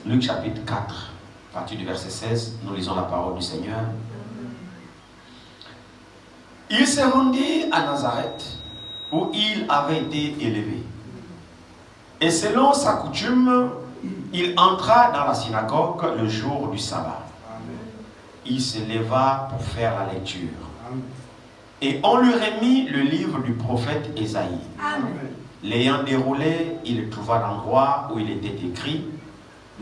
Luc chapitre 4, à partir du verset 16, nous lisons la parole du Seigneur. Il se rendit à Nazareth, où il avait été élevé. Et selon sa coutume, il entra dans la synagogue le jour du sabbat. Il se leva pour faire la lecture. Et on lui remit le livre du prophète Ésaïe. L'ayant déroulé, il trouva l'endroit où il était écrit: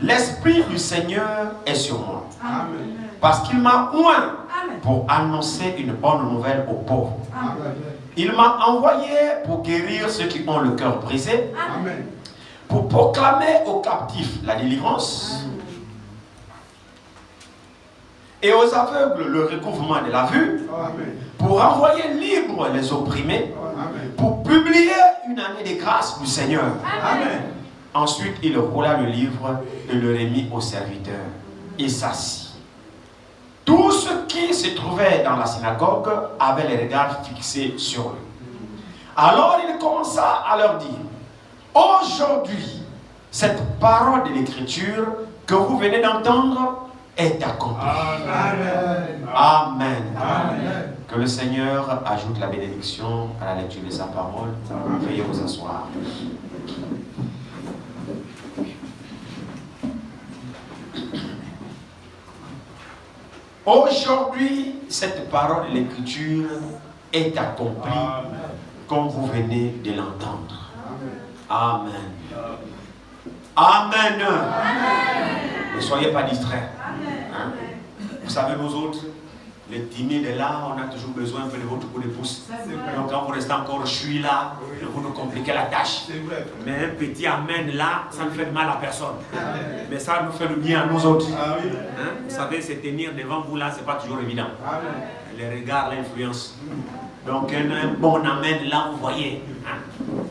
L'Esprit du Seigneur est sur moi, parce qu'il m'a oint pour annoncer une bonne nouvelle aux pauvres. Il m'a envoyé pour guérir ceux qui ont le cœur brisé, pour proclamer aux captifs la délivrance et aux aveugles le recouvrement de la vue, pour renvoyer libres les opprimés, pour publier une année de grâce du Seigneur. Ensuite, il roula le livre et le remit au serviteur et s'assit. Tous ceux qui se trouvaient dans la synagogue avaient les regards fixés sur lui. Alors il commença à leur dire: Aujourd'hui, cette parole de l'Écriture que vous venez d'entendre est accomplie. Amen. Amen. Amen. Que le Seigneur ajoute la bénédiction à la lecture de sa parole. Veuillez vous asseoir. Aujourd'hui, cette parole de l'Écriture est accomplie. Amen. Comme vous venez de l'entendre. Amen. Amen. Amen. Ne soyez pas distraits. Hein? Vous savez, nous autres, les timides là, on a toujours besoin un peu de votre coup de pouce. Donc quand vous restez encore, je suis là, vous nous compliquez la tâche. Mais un petit amen là, ça ne fait de mal à personne. Mais ça nous fait le bien à nous autres. Hein? Vous savez, c'est tenir devant vous là, c'est pas toujours évident. Les regards, l'influence. Donc un bon amen là, vous voyez. Hein?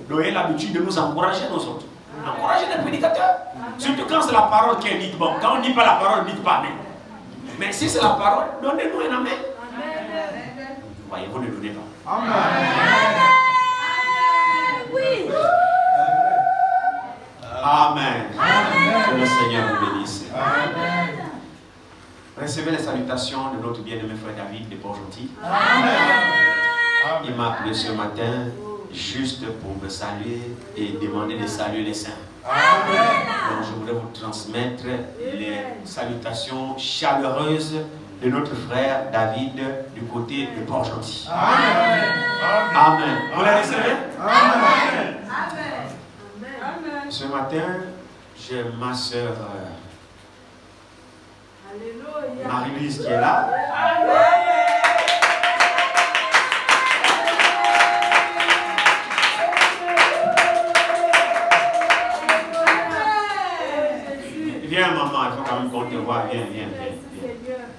Vous avez l'habitude de nous encourager nous autres. Encourager les prédicateurs. Surtout quand c'est la parole qui est dite. Bon, quand on ne dit pas la parole, ne dites pas amen. Mais si c'est la parole, donnez-nous un amen. Vous voyez, vous ne donnez pas. Amen. Oui. Amen. Que le Seigneur vous bénisse. Amen. Recevez les salutations de notre bien-aimé frère David de Port-Gentil. Il m'a appelé ce matin juste pour me saluer et demander de saluer les saints. Amen. Donc je voudrais vous transmettre les salutations chaleureuses de notre frère David du côté de Port-Gentil. Amen. Amen. Vous les recevez? Amen. Amen. Ce matin, j'ai ma soeur Marie-Louise qui est là. Amen. Viens maman, il faut quand même qu'on te voit. Viens.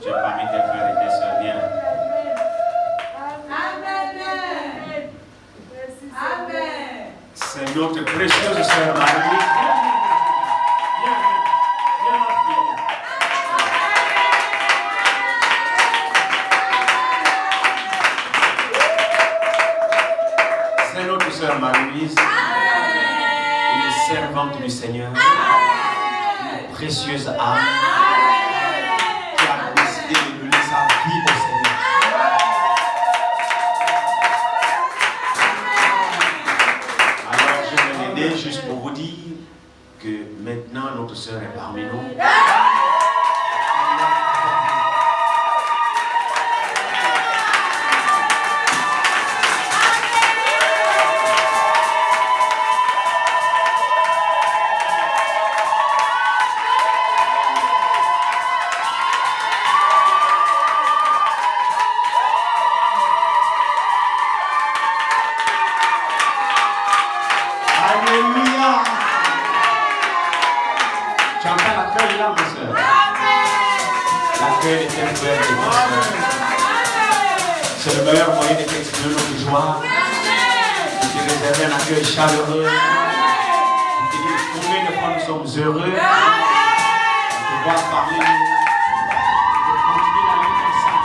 Tu es parmi tes frères et tes soeurs. Viens. Amen. C'est notre précieuse sœur Marie. C'est notre sœur Marie-Louise, une servante du Seigneur. Précieuse âme qui a décidé de donner sa vie au Seigneur. Alors je vais l'aider juste pour vous dire que maintenant notre sœur est parmi nous. C'est le meilleur moyen de t'exprimer notre joie. De te réserver un accueil chaleureux. De te dire combien de fois nous sommes heureux. De te voir parler. De continuer la vie ensemble.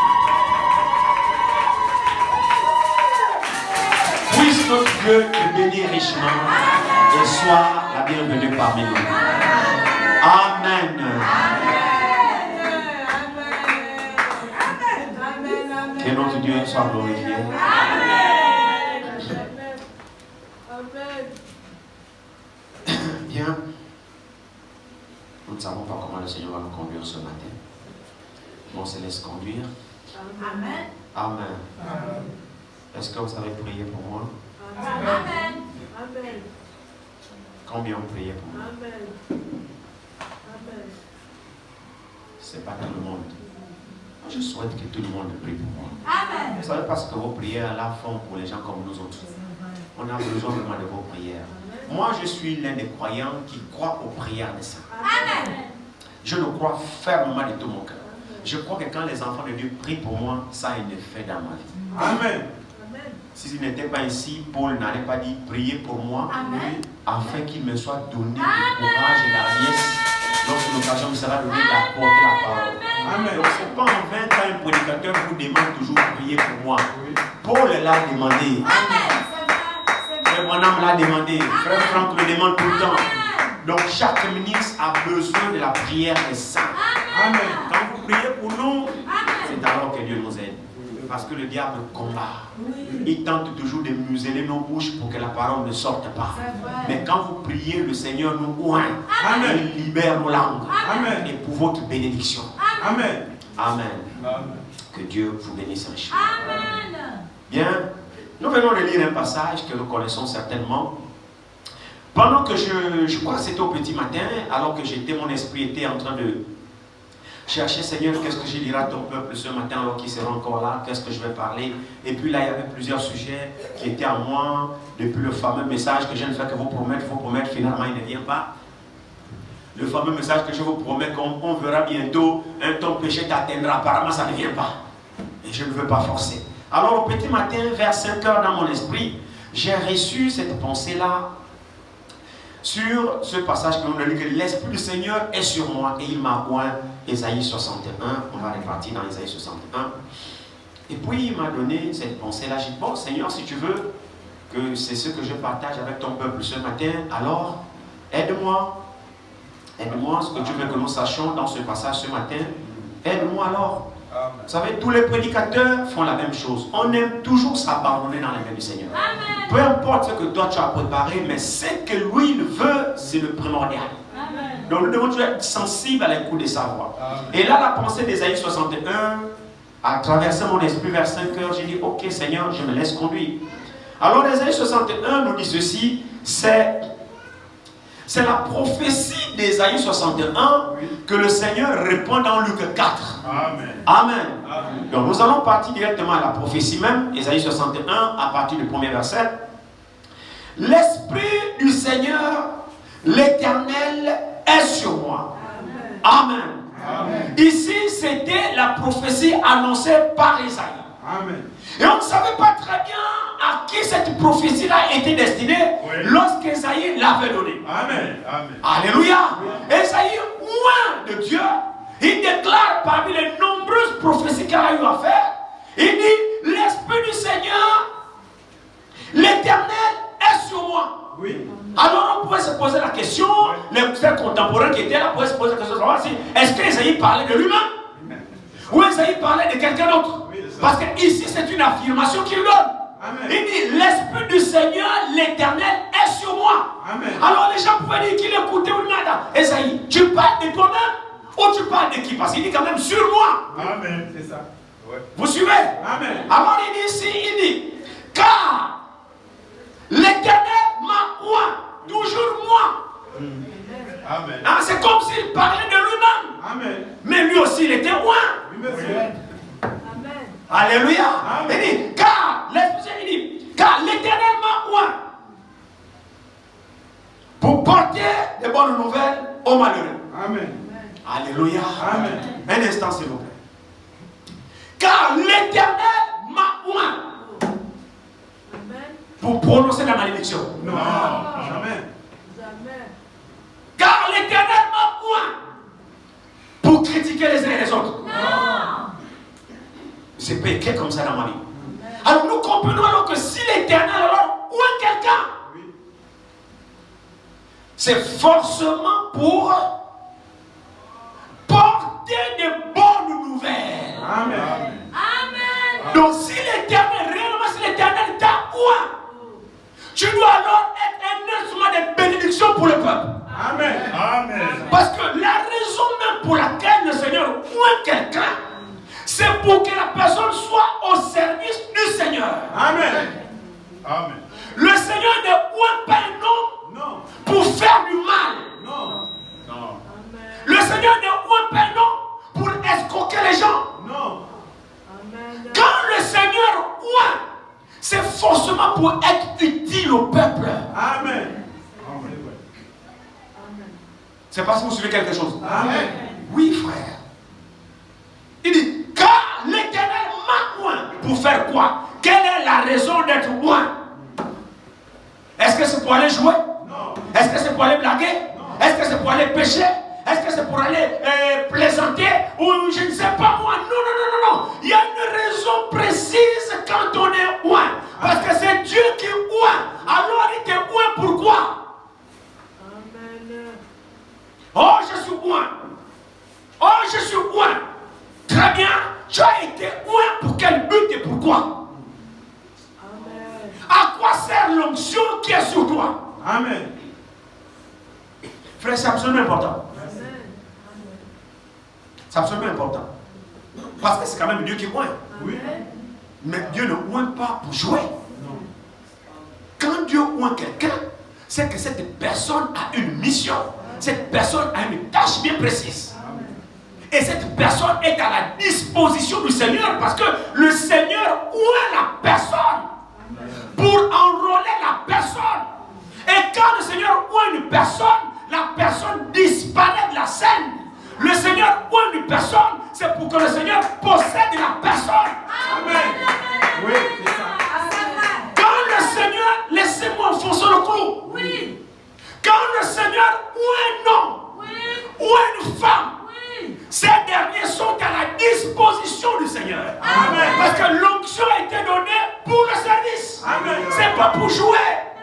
Puisse notre Dieu te bénir richement et sois la bienvenue parmi nous. Amen. Que notre Dieu soit glorifié. Bien. Nous ne savons pas comment le Seigneur va nous conduire ce matin. On se laisse conduire. Amen. Amen. Est-ce que vous savez prier pour moi? Amen. Combien ont prié pour moi? Ce n'est pas tout le monde. Je souhaite que tout le monde prie pour moi. Amen. Vous savez pas ce que vos prières là font pour les gens comme nous autres. On a besoin vraiment de vos prières. Moi, je suis l'un des croyants qui croit aux prières des saints. Amen. Je le crois fermement de tout mon cœur. Je crois que quand les enfants de Dieu prient pour moi, ça a un effet dans ma vie. Amen. S'il n'était pas ici, Paul n'allait pas dire priez pour moi, Amen. afin qu'il me soit donné du courage et d'hardiesse lorsque l'occasion me sera donnée d'apporter la parole. Amen. Donc c'est pas en vain quand un prédicateur vous demande toujours prier pour moi. Paul l'a demandé. Frère Branham l'a demandé. Frère Franck le demande tout le temps. Donc chaque ministre a besoin de la prière des saints. Amen. Quand vous priez pour nous, c'est alors que Dieu nous aide. Parce que le diable combat. Il tente toujours de museler nos bouches pour que la parole ne sorte pas. Mais quand vous priez, le Seigneur nous oint. Amen. Il libère nos langues. Amen. Et pour votre bénédiction. Amen. Amen. Amen. Que Dieu vous bénisse en chien. Amen. Bien, nous venons de lire un passage que nous connaissons certainement. Pendant que je crois que c'était au petit matin, alors que mon esprit était en train de chercher, Seigneur, qu'est-ce que je dirai à ton peuple ce matin alors qu'ils seront encore là, qu'est-ce que je vais parler. Et puis là, il y avait plusieurs sujets qui étaient en moi, depuis le fameux message que je ne fais que vous promettre, finalement il ne vient pas. Le fameux message que je vous promets qu'on verra bientôt, ton péché t'atteindra, apparemment ça ne vient pas. Et je ne veux pas forcer. Alors au petit matin, vers 5 heures dans mon esprit, j'ai reçu cette pensée-là sur ce passage que nous avons lu, que l'Esprit du Seigneur est sur moi et il m'a oint. Ésaïe 61, on va repartir dans Ésaïe 61. Et puis il m'a donné cette pensée-là. J'ai dit, bon Seigneur, si tu veux que c'est ce que je partage avec ton peuple ce matin, alors aide-moi. Aide-moi, ce que tu veux que nous sachions dans ce passage ce matin. Aide-moi alors. Amen. Vous savez, tous les prédicateurs font la même chose. On aime toujours s'abandonner dans les mains du Seigneur. Amen. Peu importe ce que toi tu as préparé, mais ce que lui il veut, c'est le primordial. Amen. Donc nous devons toujours être sensibles à l'écoute de sa voix. Amen. Et là, la pensée d'Ésaïe 61 a traversé mon esprit vers 5 heures. J'ai dit, ok Seigneur, je me laisse conduire. Alors Ésaïe 61 nous dit ceci, c'est la prophétie d'Ésaïe 61 que le Seigneur répond dans Luc 4. Amen. Amen. Amen. Donc nous allons partir directement à la prophétie même, Ésaïe 61, à partir du premier verset. L'Esprit du Seigneur, l'Éternel, est sur moi. Amen. Amen. Ici, c'était la prophétie annoncée par Ésaïe. Amen. Et on ne savait pas très bien à qui cette prophétie-là était destinée lorsqu'Ésaïe l'avait donnée. Amen. Amen. Alléluia. Ésaïe, loin de Dieu, il déclare parmi les nombreuses prophéties qu'il a eu à faire, il dit, l'Esprit du Seigneur, l'Éternel est sur moi. Oui. Alors on pourrait se poser la question, les frères contemporains qui étaient là pourraient se poser la question de savoir si, est-ce qu'Ésaïe parlait de lui-même ou Ésaïe parlait de quelqu'un d'autre? Parce que ici c'est une affirmation qu'il donne. Amen. Il dit, l'Esprit du Seigneur, l'Éternel est sur moi. Amen. Alors les gens pouvaient dire qu'il écoutait ou non. Ésaïe, tu parles de toi-même ou tu parles de qui? Parce qu'il dit quand même sur moi. Amen. C'est ça. Ouais. Vous suivez? Amen. Alors il dit ici, il dit, car l'Éternel m'a oint, toujours moi. Amen. Ah, c'est comme s'il parlait de lui-même. Amen. Mais lui aussi, il était oint. Oui, monsieur. Amen. Alléluia. Amen. Il dit, car, il dit, car l'Éternel m'a oint pour porter de bonnes nouvelles aux malheureux. Amen. Alléluia. Amen. Un instant, s'il vous plaît. Car l'Éternel m'a oint Amen. pour prononcer la malédiction. Non. Jamais. Amen. Car l'Éternel m'a oint pour critiquer les uns et les autres. Non. C'est péché comme ça dans ma vie. Alors nous comprenons alors que si l'Éternel alors oint quelqu'un, Oui. c'est forcément pour tu dois alors être un instrument de bénédiction pour le peuple. Amen. Amen. Parce que la raison même pour laquelle le Seigneur oint quelqu'un, c'est pour que la personne soit au service du Seigneur. Amen. Amen. Le Seigneur ne oint pas un homme Non. pour faire du mal. Non. Non. Le Seigneur ne oint pas un homme pour escroquer les gens. Non. Quand le Seigneur oint, c'est forcément pour être utile au peuple. Amen. C'est parce que vous suivez quelque chose. Amen. Oui, frère. Il dit, car l'Éternel m'a oint pour faire quoi? Quelle est la raison d'être oint? Est-ce que c'est pour aller jouer? Non. Est-ce que c'est pour aller blaguer? Non. Est-ce que c'est pour aller pêcher? Est-ce que c'est pour aller plaisanter? Ou je ne sais pas moi. Non. Il y a une raison précise quand on est oint. Parce que c'est Dieu qui oint. Alors il te oint pourquoi? Oh, je suis oint. Oh, je suis oint. Très bien. Tu as été oint pour quel but et pourquoi? À quoi sert l'onction qui est sur toi? Amen. Frère, c'est absolument important. C'est absolument important. Parce que c'est quand même Dieu qui oint. Oui. Mais Dieu ne oint pas pour jouer. Non. Quand Dieu oint quelqu'un, c'est que cette personne a une mission. Cette personne a une tâche bien précise. Et cette personne est à la disposition du Seigneur parce que le Seigneur oint la personne pour enrôler la personne. Et quand le Seigneur oint une personne, la personne disparaît de la scène. Le Seigneur oint une personne, c'est pour que le Seigneur possède la personne. Amen. Oui, c'est ça. Quand le Seigneur, laissez-moi enfoncer le clou. Oui. Quand le Seigneur oint un homme, ou une femme, ces derniers sont à la disposition du Seigneur. Amen. Parce que l'onction a été donnée pour le service. Amen. C'est pas pour jouer.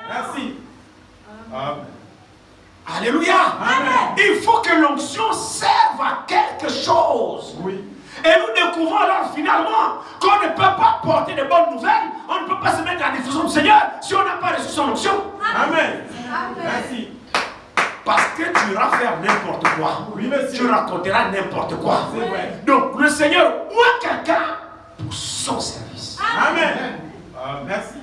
Merci. Amen. Alléluia. Amen. Il faut que l'onction serve à quelque chose. Oui. Et nous découvrons alors finalement qu'on ne peut pas porter de bonnes nouvelles. On ne peut pas se mettre à la disposition du Seigneur si on n'a pas reçu son onction. Amen. Merci. Parce que tu iras faire n'importe quoi. Oui, monsieur. Tu raconteras n'importe quoi. C'est vrai. Donc le Seigneur oint quelqu'un pour son service. Amen. Merci.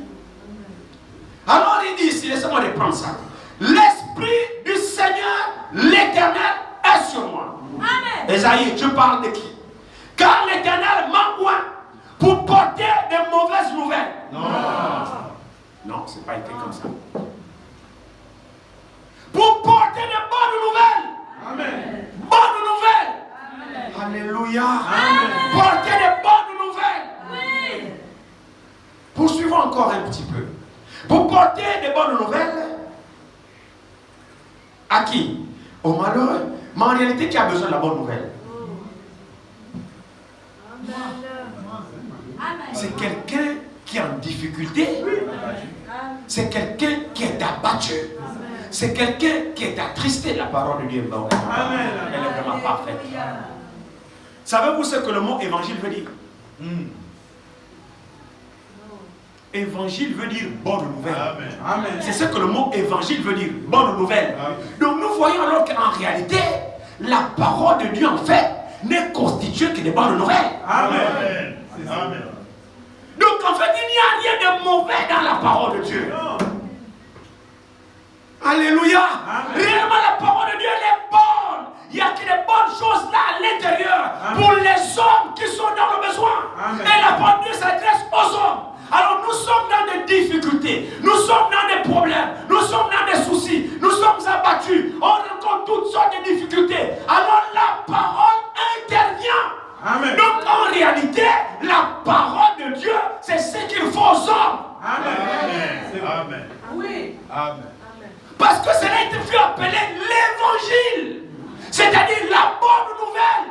Alors il dit ici, laissez-moi reprendre ça. L'Esprit du Seigneur, l'Éternel, est sur moi. Amen. Esaïe, tu parles de qui? Car l'Éternel m'a oint pour porter de mauvaises nouvelles. Non, c'est pas été comme ça. Pour porter de bonnes nouvelles. Amen. Bonnes nouvelles. Alléluia. Porter de bonnes nouvelles. Poursuivons encore un petit peu. Pour porter de bonnes nouvelles, à qui? Au malheureux. Mais en réalité, qui a besoin de la bonne nouvelle? C'est quelqu'un qui est en difficulté. C'est quelqu'un qui est abattu. C'est quelqu'un qui est attristé. La parole de Dieu est bonne. Amen. Elle est vraiment parfaite. Savez-vous ce que le mot évangile veut dire? Évangile veut dire bonne nouvelle. Amen. Amen. C'est ce que le mot évangile veut dire, bonne nouvelle. Amen. Donc nous voyons alors qu'en réalité, la parole de Dieu en fait n'est constituée que de bonnes nouvelles. Amen. Amen. Donc en fait, il n'y a rien de mauvais dans la parole de Dieu. Non. Alléluia. Amen. Réellement, la parole de Dieu elle est bonne. Il y a que des bonnes choses là à l'intérieur pour les hommes qui sont dans le besoin. Amen. Et la parole de Dieu s'adresse aux hommes. Alors nous sommes dans des difficultés, nous sommes dans des problèmes, nous sommes dans des soucis, nous sommes abattus, on rencontre toutes sortes de difficultés. Alors la parole intervient. Amen. Donc en réalité, la parole de Dieu, c'est ce qu'il faut aux hommes. Amen. Amen. Oui. Amen. Parce que cela a été fait appeler l'évangile, c'est-à-dire la bonne nouvelle.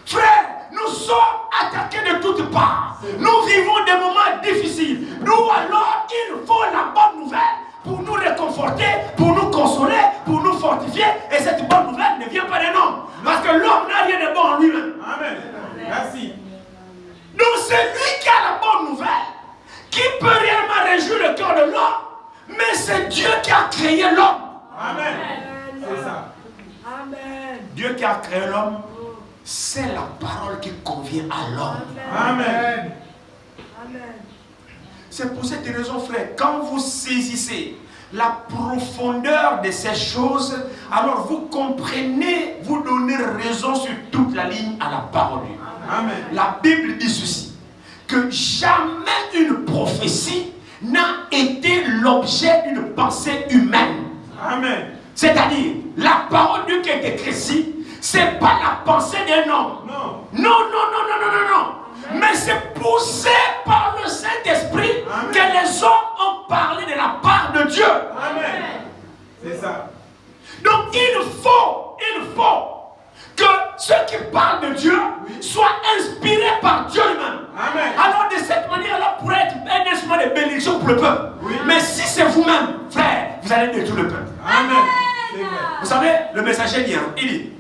Frère, nous sommes attaqués de toutes parts. Nous vivons des moments difficiles. Nous alors, il faut la bonne nouvelle pour nous réconforter, pour nous consoler, pour nous fortifier. Et cette bonne nouvelle ne vient pas d'un homme. Parce que l'homme n'a rien de bon en lui-même. Amen. Merci. Donc c'est lui qui a la bonne nouvelle, qui peut réellement réjouir le cœur de l'homme. créé l'homme. Amen. C'est ça. Amen. Dieu qui a créé l'homme, c'est la parole qui convient à l'homme. Amen. Amen. C'est pour cette raison, frère, quand vous saisissez la profondeur de ces choses, alors vous comprenez, vous donnez raison sur toute la ligne à la parole de Dieu. Amen. La Bible dit ceci, que jamais une prophétie n'a été l'objet d'une pensée humaine. Amen. C'est-à-dire, la parole de Dieu qui est écrite ici, c'est pas la pensée d'un homme. Non. Non, non, non, non, non, non, non. Mais c'est poussé par le Saint-Esprit que les hommes ont parlé de la part de Dieu. Amen. C'est ça. Donc il faut que ceux qui parlent de Dieu soient inspirés par Dieu lui-même. Amen. Alors de cette manière-là, pourrait être un instrument de bénédiction pour le peuple. Oui. Mais si c'est vous-même, frère, vous allez détruire le peuple. Amen. C'est vrai. Vous savez, le messager dit, il dit,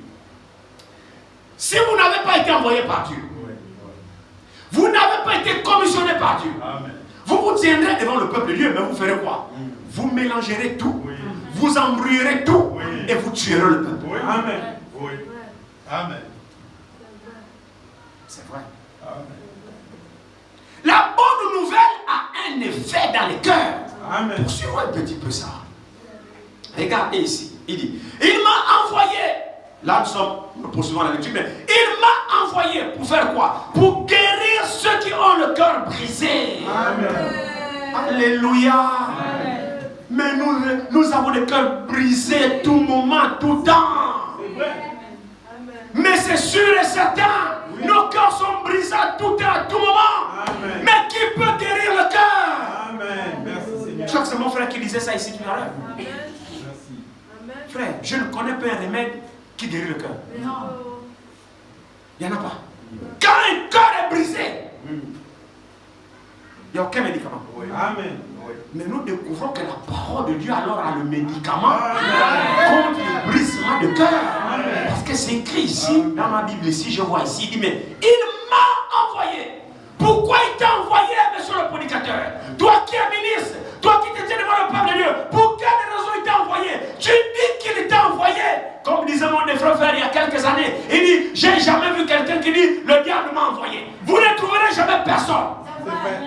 si vous n'avez pas été envoyé par Dieu, vous n'avez pas été commissionné par Dieu, Amen. vous vous tiendrez devant le peuple de Dieu, mais vous ferez quoi? Vous mélangerez tout, Oui. vous embrouillerez tout, Oui. et vous tuerez le peuple. Oui. Amen. Oui. Amen. C'est vrai. Amen. La bonne nouvelle a un effet dans les cœurs. Amen. Poursuivons un petit peu ça. Regardez ici. Il dit, il m'a envoyé. Là nous poursuivons la lecture, mais il m'a envoyé pour faire quoi? Pour guérir ceux qui ont le cœur brisé. Amen. Alléluia. Amen. Mais nous avons le cœur brisé tout moment, tout temps. C'est vrai. Amen. Mais c'est sûr et certain, nos cœurs sont brisés à tout temps, à tout moment. Amen. Mais qui peut guérir le cœur? Amen. Merci Seigneur. Je crois que c'est mon frère qui disait ça ici tout à l'heure. Amen. Merci. Amen. Frère, je ne connais pas un remède qui guérit le cœur. Non. Il n'y en a pas. Quand un cœur est brisé, il n'y a aucun médicament. Oui. Amen. Oui. Mais nous découvrons que la parole de Dieu alors a le médicament Amen. contre le brisement de cœur. Amen. Parce que c'est écrit ici, dans ma Bible ici, je vois ici, il dit, mais il m'a envoyé. Pourquoi il t'a envoyé, monsieur le prédicateur? Toi qui es ministre, toi qui te tiens devant le peuple de Dieu, pour quelle raison il t'a envoyé? Tu dis qu'il t'a envoyé. Comme disait mon frère il y a quelques années, il dit, j'ai jamais vu quelqu'un qui dit, le diable m'a envoyé. Vous ne trouverez jamais personne. C'est vrai.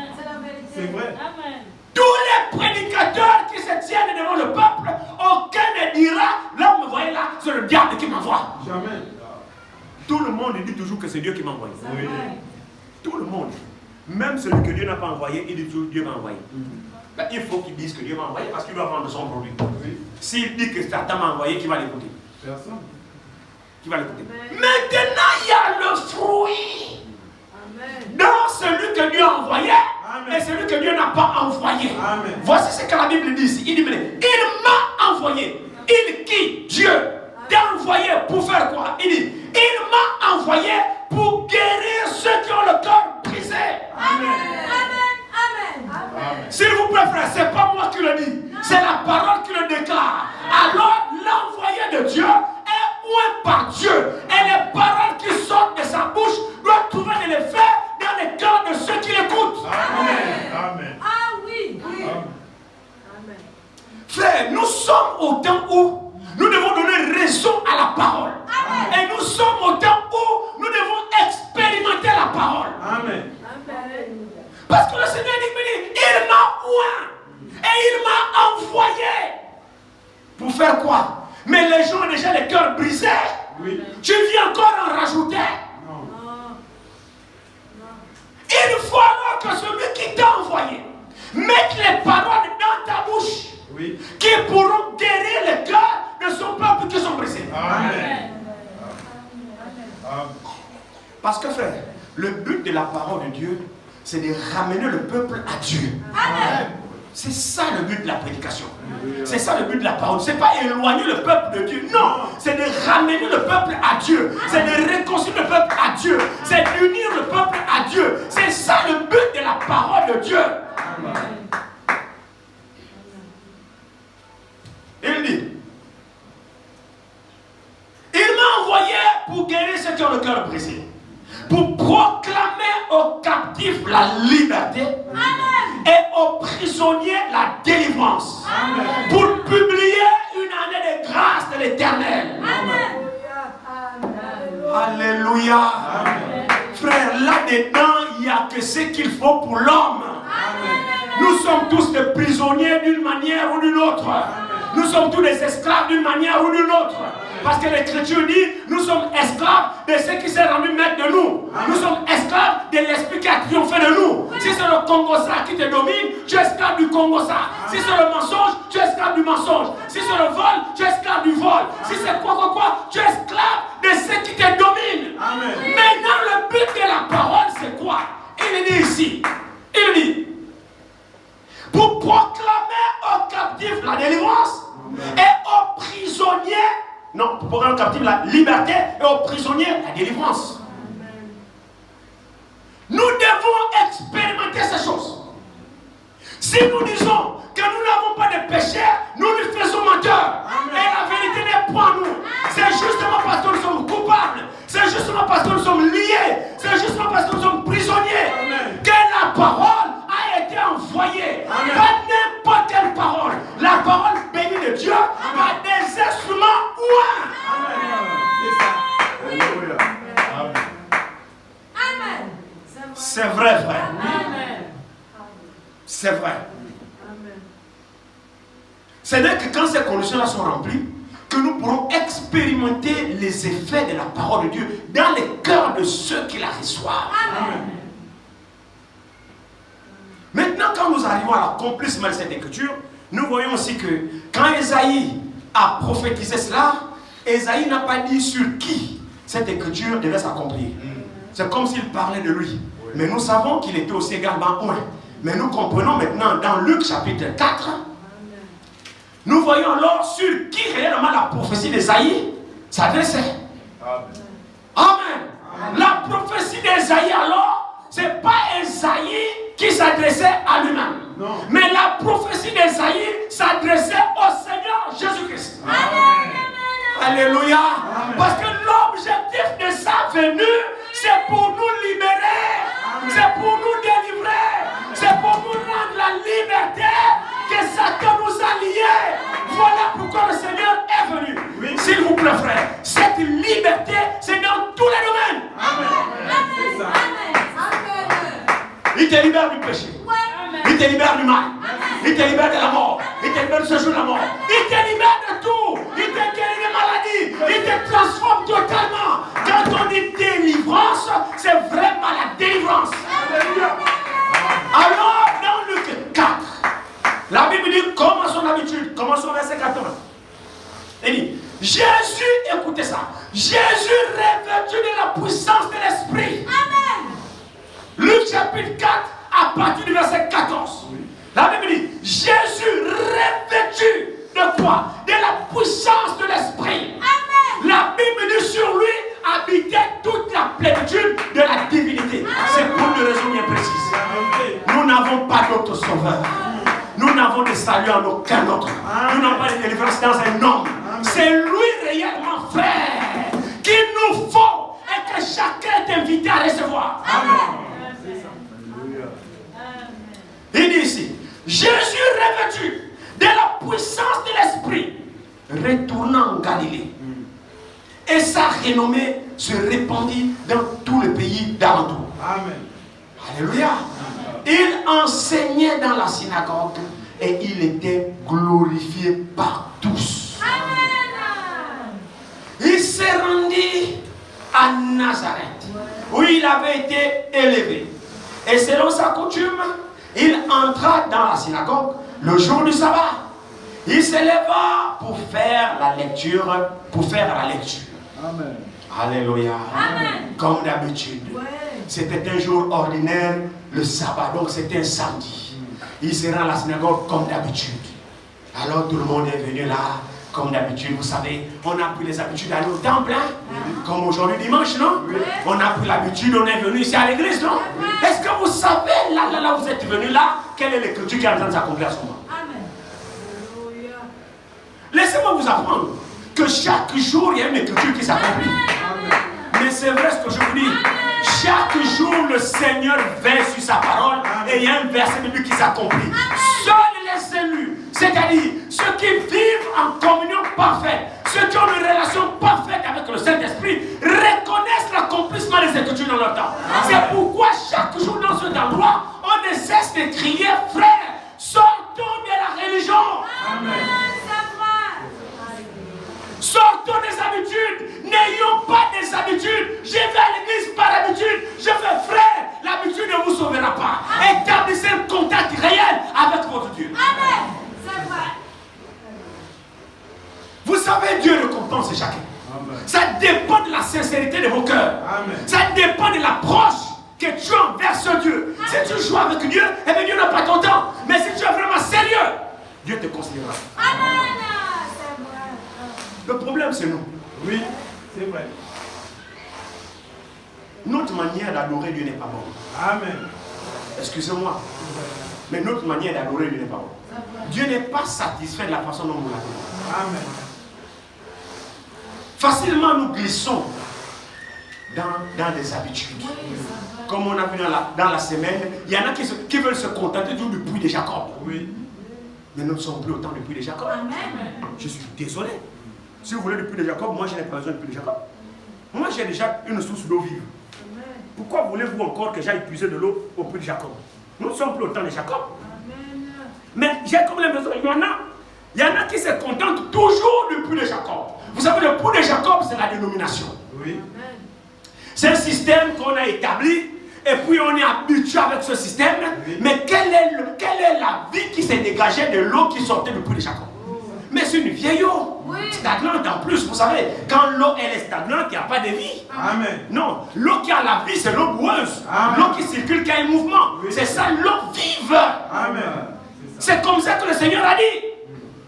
C'est vrai. Amen. Tous les prédicateurs qui se tiennent devant le peuple, aucun ne dira, là vous me voyez là, c'est le diable qui m'envoie. Jamais. Tout le monde dit toujours que c'est Dieu qui m'a envoyé. Oui. Tout le monde. Même celui que Dieu n'a pas envoyé, il dit toujours Dieu m'a envoyé. Ben, il faut qu'il dise que Dieu m'a envoyé parce qu'il doit vendre son produit. Oui. S'il dit que Satan m'a envoyé, qui va l'écouter? Personne. Qui va l'écouter? Amen. Maintenant, il y a le fruit Amen. dans celui que Dieu a envoyé Amen. et celui que Dieu n'a pas envoyé. Amen. Voici ce que la Bible dit ici. Il dit, mais il m'a envoyé. Il qui? Dieu t'a envoyé pour faire quoi? Il dit, il m'a envoyé pour guérir ceux qui ont le cœur brisé. Amen. Amen. Amen. S'il vous plaît, frère, c'est pas moi qui le dis. C'est la parole qui le déclare. Alors, l'envoyé de Dieu est oint par Dieu. Et les paroles qui sortent de sa bouche doivent trouver de l'effet dans les cœurs de ceux qui l'écoutent. Amen. Amen. Ah oui. Amen. Amen. Frère, nous sommes au temps où nous devons donner raison à la parole. Et nous sommes au temps où nous devons expérimenter la parole. Amen. Amen. Parce que le Seigneur dit, il m'a oint et il m'a envoyé. Pour faire quoi? Mais les gens ont déjà les cœurs brisés. Oui. Tu viens encore en rajouter. Non. Non. Il faut alors que celui qui t'a envoyé mette les paroles dans ta bouche Oui. qui pourront guérir les cœurs de son peuple qui sont brisés. Amen. Amen. Parce que frère, le but de la parole de Dieu, c'est de ramener le peuple à Dieu. Amen. C'est ça le but de la prédication. C'est ça le but de la parole. C'est pas éloigner le peuple de Dieu. Non, c'est de ramener le peuple à Dieu. C'est de réconcilier le peuple à Dieu. C'est d'unir le peuple à Dieu. C'est ça le but de la parole de Dieu. Il dit, il m'a envoyé pour guérir ceux qui ont le cœur brisé, pour proclamer aux captifs la liberté et aux prisonniers la délivrance, pour publier pour l'homme. Nous sommes tous des prisonniers d'une manière ou d'une autre. Nous sommes tous des esclaves d'une manière ou d'une autre. Parce que l'Écriture dit, nous sommes esclaves de ce qui s'est rendu maître de nous. Nous sommes esclaves de l'esprit qui a triomphé de nous. Si c'est le Congosa qui te domine, tu es esclave du Congosa. Si c'est le mensonge, tu es esclave du mensonge. Si c'est le vol, tu es esclave du vol. Si c'est quoi, tu es esclave de ce qui te domine. Maintenant, le but de la parole, c'est quoi? Il dit ici, il dit, pour proclamer aux captifs la délivrance et aux prisonniers, non, pour proclamer aux captifs la liberté et aux prisonniers la délivrance. Nous devons expérimenter ces choses. Si nous disons que nous n'avons pas de péché, nous nous faisons menteurs. Et la vérité n'est pas en nous. C'est justement parce que nous sommes coupables. C'est justement parce que nous sommes liés. C'est justement parce que nous sommes prisonniers que la parole a été envoyée. Pas n'importe quelle parole. La parole bénie de Dieu par des instruments ouins. Amen. C'est vrai, frère. C'est vrai. C'est-à-dire que quand ces conditions-là sont remplies, que nous pourrons expérimenter les effets de la parole de Dieu dans les cœurs de ceux qui la reçoivent. Amen. Maintenant, quand nous arrivons à l'accomplissement de cette écriture, nous voyons aussi que quand Ésaïe a prophétisé cela, Ésaïe n'a pas dit sur qui cette écriture devait s'accomplir. C'est comme s'il parlait de lui. Mais nous savons qu'il était aussi également un. Mais nous comprenons maintenant dans Luc chapitre 4, nous voyons alors sur qui réellement la prophétie d'Ésaïe s'adressait. Amen. La prophétie d'Ésaïe alors, ce n'est pas Ésaïe qui s'adressait à lui-même. Mais la prophétie d'Ésaïe s'adressait au Seigneur Jésus-Christ. Alléluia. Parce que l'objectif de sa venue, c'est pour nous libérer. C'est pour nous délivrer. C'est pour nous rendre la liberté que Satan nous a liés. Voilà pourquoi le Seigneur est venu. Oui. S'il vous plaît, frère, cette liberté, c'est dans tous les domaines. Amen. Il te libère du péché. Il te libère du mal. Il te libère de la mort. Il te libère de ce jour de la mort. Il te libère de tout. Il te guérit des maladies. Il te transforme totalement. Quand on dit délivrance, c'est vraiment la délivrance. Alors, dans Luc 4, la Bible dit, comme à son habitude, commençons au verset 14. Il dit, Jésus, écoutez ça, Jésus revêtu de la puissance de l'Esprit. Amen. Luc chapitre 4, à partir du verset 14. La Bible dit, Jésus revêtu de quoi? De la puissance de l'Esprit. Amen. La Bible dit sur lui, habitait toute la plénitude de la divinité. C'est pour une raison bien précise. Nous n'avons pas d'autre sauveur. Nous n'avons de salut en aucun autre. Nous n'avons pas de délivrance dans un homme. C'est lui réellement, frère, qu'il nous faut et que chacun est invité à recevoir. Amen. Il dit ici, Jésus revêtu de la puissance de l'Esprit, retournant en Galilée. Et sa renommée se répandit dans tout le pays d'alentour. Amen. Alléluia. Il enseignait dans la synagogue et il était glorifié par tous. Amen. Il s'est rendu à Nazareth, où il avait été élevé. Et selon sa coutume, il entra dans la synagogue le jour du sabbat. Il se leva pour faire la lecture. Amen. Alléluia. Amen. Comme d'habitude. Ouais. C'était un jour ordinaire, le sabbat, donc c'était un samedi. Il se rend à la synagogue comme d'habitude. Alors tout le monde est venu là, comme d'habitude. Vous savez, on a pris les habitudes d'aller au temple, hein? Comme aujourd'hui dimanche, non? Oui. On a pris l'habitude, on est venu ici à l'église, non? Est-ce que vous savez, là, vous êtes venu là, quelle est l'écriture qui est en train de s'accomplir à ce moment? Amen. Laissez-moi vous apprendre que chaque jour, il y a une écriture qui s'accomplit. Mais c'est vrai ce que je vous dis. Chaque jour, le Seigneur veille sur sa parole. Et il y a un verset de lui qui s'accomplit. Seuls les élus, c'est-à-dire ceux qui vivent en communion parfaite, ceux qui ont une relation parfaite avec le Saint-Esprit, reconnaissent l'accomplissement des Écritures dans leur temps. C'est pourquoi chaque jour dans cet endroit, on ne savez, Dieu récompense chacun. Amen. Ça dépend de la sincérité de vos cœurs. Amen. Ça dépend de l'approche que tu as envers ce Dieu. Si tu joues avec Dieu, eh bien Dieu n'a pas ton temps. Mais si tu es vraiment sérieux, Dieu te considérera. Amen. Le problème, c'est nous. Oui, c'est vrai. Notre manière d'adorer Dieu n'est pas bonne. Amen. Excusez-moi. Mais notre manière d'adorer Dieu n'est pas bonne. Dieu n'est pas satisfait de la façon dont nous l'adorons. Amen. Facilement, nous glissons dans des habitudes. Comme on a vu dans la semaine, il y en a qui veulent se contenter du puits de Jacob. Oui. Mais nous ne sommes plus autant du puits de Jacob. Amen. Je suis désolé. Si vous voulez le puits de Jacob, moi je n'ai pas besoin du puits de Jacob. Moi j'ai déjà une source d'eau vive. Pourquoi voulez-vous encore que j'aille puiser de l'eau au puits de Jacob? Nous ne sommes plus autant de Jacob. Mais j'ai comme l'impression qu'il y en a qui se contentent toujours du puits de Jacob. Vous savez, le puits de Jacob, c'est la dénomination. Oui. C'est un système qu'on a établi et puis on est habitué avec ce système. Oui. Mais quelle est la vie qui s'est dégagée de l'eau qui sortait du puits de Jacob? Mais c'est une vieille eau, stagnante en plus. Vous savez, quand l'eau elle est stagnante, il n'y a pas de vie. Amen. Non, l'eau qui a la vie, c'est l'eau boueuse. Amen. L'eau qui circule, qui a un mouvement. Oui. C'est ça l'eau vive. Amen. C'est comme ça que le Seigneur a dit.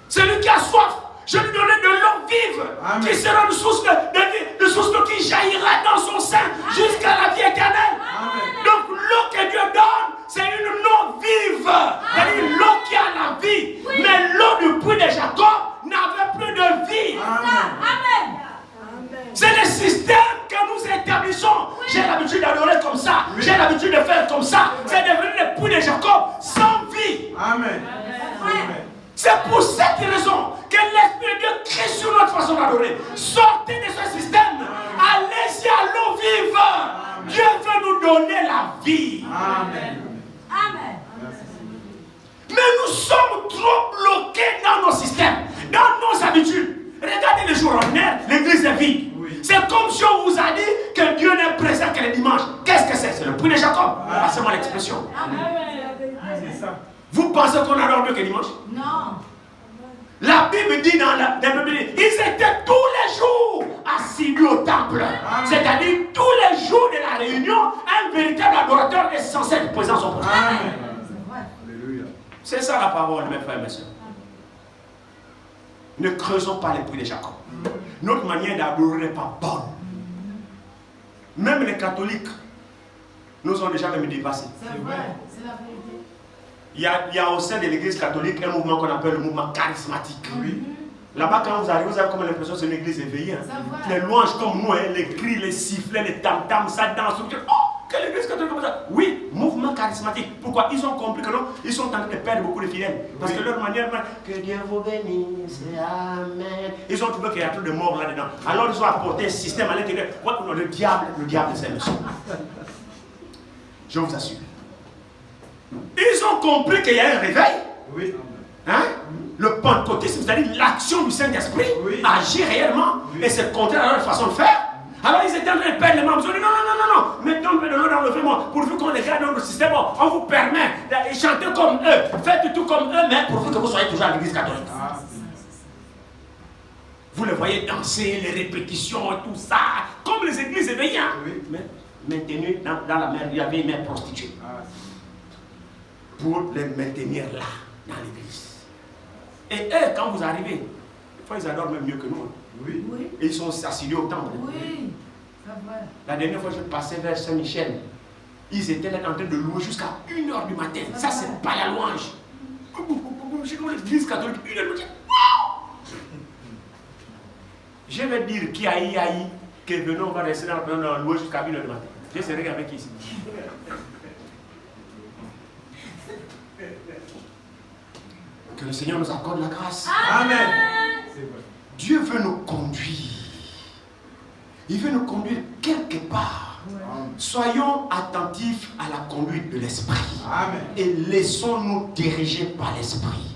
Celui qui a soif, je lui donnerai de l'eau vive, Amen. qui sera une source de vie, une source d'eau qui jaillira dans son sein jusqu'à la vie éternelle. Amen. Donc l'eau que Dieu donne, c'est une eau vive. C'est-à-dire l'eau qui a la vie. Mais l'eau du puits de Jacob n'avait plus de vie. Amen. C'est le système que nous établissons. J'ai l'habitude d'adorer comme ça. Oui. J'ai l'habitude de faire comme ça. C'est devenu le puits de Jacob sans vie. Amen. C'est pour cette raison que l'Esprit de Dieu crie sur notre façon d'adorer. Sortez de ce système. Allez-y à l'eau vive. Dieu veut nous donner la vie. Amen. Mais nous sommes trop bloqués dans nos systèmes, dans nos habitudes. Regardez les jours ordinaires, l'église est vide. Oui. C'est comme si on vous a dit que Dieu n'est présent que le dimanche. Qu'est-ce que c'est? C'est le puits de Jacob. Passez-moi l'expression. C'est ça. Vous pensez qu'on adore Dieu que dimanche? Non. La Bible dit dans la Bible, ils étaient tous les jours assidus au temple. C'est-à-dire tous les jours de la réunion, un véritable adorateur est censé être présent à son prochain. Amen. Alléluia. C'est ça la parole, mes frères et mes soeurs. Ne creusons pas les puits de Jacob. Notre manière d'adorer n'est pas bonne. Même les catholiques nous ont déjà même dépassés. C'est vrai. C'est la vérité. Il y a au sein de l'église catholique un mouvement qu'on appelle le mouvement charismatique. Oui. Là-bas, quand vous arrivez, vous avez comme l'impression que c'est une église éveillée. Hein. C'est vrai. Les louanges comme nous, hein, les cris, les sifflets, les tam-tams, ça danse. Oh, quelle église catholique comme ça? Oui, mouvement charismatique. Pourquoi? Ils ont compris que non, ils sont en train de perdre beaucoup de fidèles. Parce que leur manière, que Dieu vous bénisse, Amen. Ils ont trouvé qu'il y a trop de morts là-dedans. Alors ils ont apporté un système à l'intérieur. Le diable, c'est monsieur. Je vous assure. Ils ont compris qu'il y a un réveil. Oui. Hein? Le pentecôtisme, c'est-à-dire l'action du Saint-Esprit, Oui. agit réellement. Oui. Et c'est contraire à leur façon de faire. Alors ils étaient en train de perdre les membres. Ils ont dit non. Mettons de l'eau dans le vraiment. Pourvu qu'on les garde dans le système, on vous permet de chanter comme eux. Faites tout comme eux, mais pourvu que vous soyez toujours à l'église catholique. Vous les voyez danser, les répétitions et tout ça. Comme les églises éveillées. Hein? Oui. Mais maintenus dans la mer, il y avait une mère prostituée. Pour les maintenir là, dans l'église. Et eux, quand vous arrivez, des fois ils adorent même mieux que nous. Oui. Oui. Et ils sont assidus au temple. Oui. C'est vrai. La dernière fois, je passais vers Saint-Michel. Ils étaient là en train de louer jusqu'à 1h du matin. Ça, c'est pas la louange. J'ai comme l'église catholique, 1h du matin. Wow! Je vais dire qui aïe, que venons, on va rester dans la louer jusqu'à 1h du matin. Je serai avec ici. Que le Seigneur nous accorde la grâce. Amen. C'est vrai. Dieu veut nous conduire. Il veut nous conduire quelque part. Amen. Soyons attentifs à la conduite de l'Esprit. Amen. Et laissons-nous diriger par l'Esprit.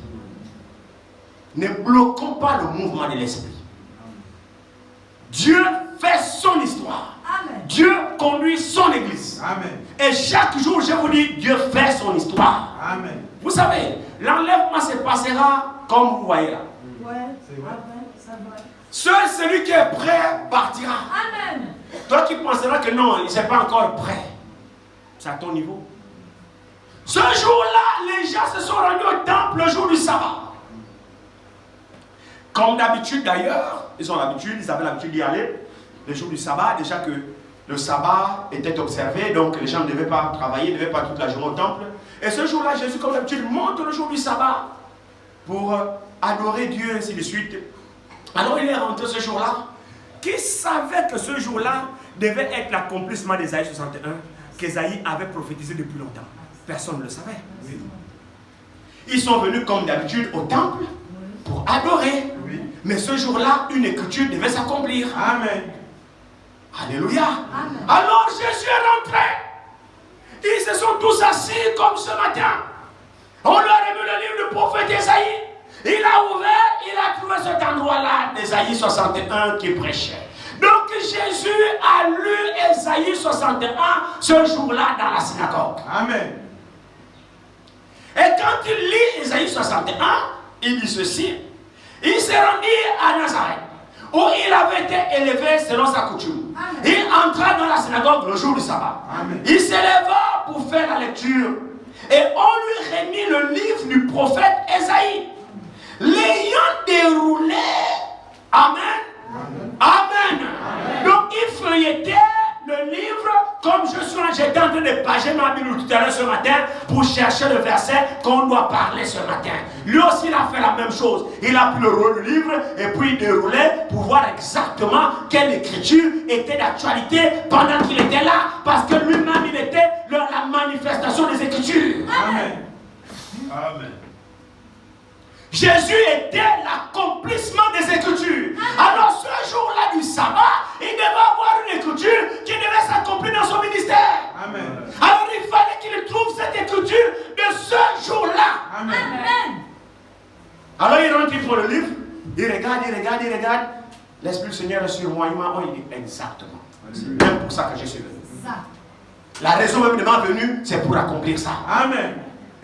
Ne bloquons pas le mouvement de l'Esprit. Dieu fait son histoire. Amen. Dieu conduit son église. Amen. Et chaque jour, je vous dis, Dieu fait son histoire. Amen. Vous savez, l'enlèvement se passera comme vous voyez là. Ouais. C'est vrai. Amen. C'est vrai. Seul celui qui est prêt partira. Amen. Toi qui penseras que non, il n'est pas encore prêt. C'est à ton niveau. Ce jour-là, les gens se sont rendus au temple le jour du sabbat. Comme d'habitude d'ailleurs, ils avaient l'habitude d'y aller le jour du sabbat, déjà que le sabbat était observé, donc les gens ne devaient pas travailler, ne devaient pas toute la journée au temple. Et ce jour-là, Jésus, comme d'habitude, monte le jour du sabbat pour adorer Dieu, ainsi de suite. Alors il est rentré ce jour-là. Qui savait que ce jour-là devait être l'accomplissement d'Ésaïe 61, qu'Ésaïe avait prophétisé depuis longtemps? Personne ne le savait. Oui. Ils sont venus comme d'habitude au temple pour adorer. Oui. Mais ce jour-là, une écriture devait s'accomplir. Amen. Alléluia. Amen. Alors Jésus est rentré. Ils se sont tous assis comme ce matin. On leur a mis le livre du prophète Ésaïe. Il a ouvert, il a trouvé cet endroit-là d'Ésaïe 61 qui prêchait. Donc Jésus a lu Ésaïe 61 ce jour-là dans la synagogue. Amen. Et quand il lit Ésaïe 61, il dit ceci. Il s'est rendu à Nazareth, où il avait été élevé selon sa coutume. Amen. Il entra dans la synagogue le jour du sabbat. Amen. Il s'éleva pour faire la lecture. Et on lui remit le livre du prophète Ésaïe. L'ayant déroulé, Amen. Amen. Amen. Amen. Donc il feuilletait le livre comme j'étais en train de pager ma Bible tout à l'heure ce matin pour chercher le verset qu'on doit parler ce matin. Lui aussi il a fait la même chose. Il a pris le rôle du livre et puis il déroulait pour voir exactement quelle écriture était d'actualité pendant qu'il était là, parce que lui-même il était la manifestation des écritures. Amen. Amen. Jésus était l'accomplissement des Écritures. Alors ce jour-là du sabbat, il devait avoir une écriture qui devait s'accomplir dans son ministère. Amen. Alors il fallait qu'il trouve cette écriture de ce jour-là. Amen. Amen. Alors il rentre, il prend le livre, il regarde. L'Esprit du Seigneur est sur moi, il dit exactement. C'est même pour ça que je suis venu. La raison même de ma venue, c'est pour accomplir ça. Amen.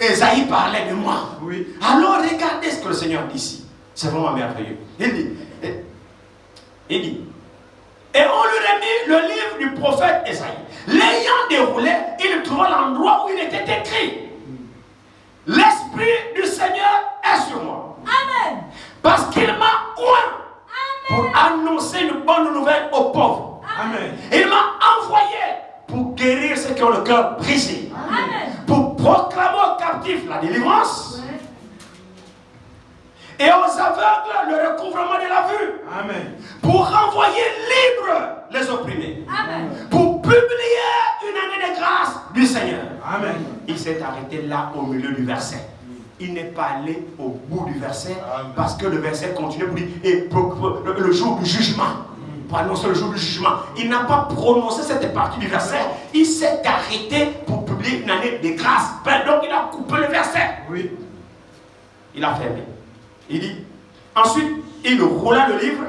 Ésaïe parlait de moi. Oui. Alors regardez ce que le Seigneur dit ici. C'est vraiment merveilleux. Il dit, et on lui remit le livre du prophète Ésaïe. L'ayant déroulé, il trouva l'endroit où il était écrit. L'Esprit du Seigneur est sur moi. Amen. Parce qu'il m'a oint pour annoncer une bonne nouvelle aux pauvres. Amen. Il m'a envoyé pour guérir ceux qui ont le cœur brisé. Amen. Pour proclamer aux captifs la délivrance. Ouais. Et aux aveugles le recouvrement de la vue. Amen. Pour renvoyer libres les opprimés. Amen. Pour publier une année de grâce du Seigneur. Amen. Il s'est arrêté là au milieu du verset. Il n'est pas allé au bout du verset. Amen. Parce que le verset continue pour dire et le jour du jugement. Pour annoncer le jour du jugement. Il n'a pas prononcé cette partie du verset. Il s'est arrêté pour publier une année de grâce. Donc il a coupé le verset. Oui. Il a fermé. Il dit, ensuite, il roula le livre,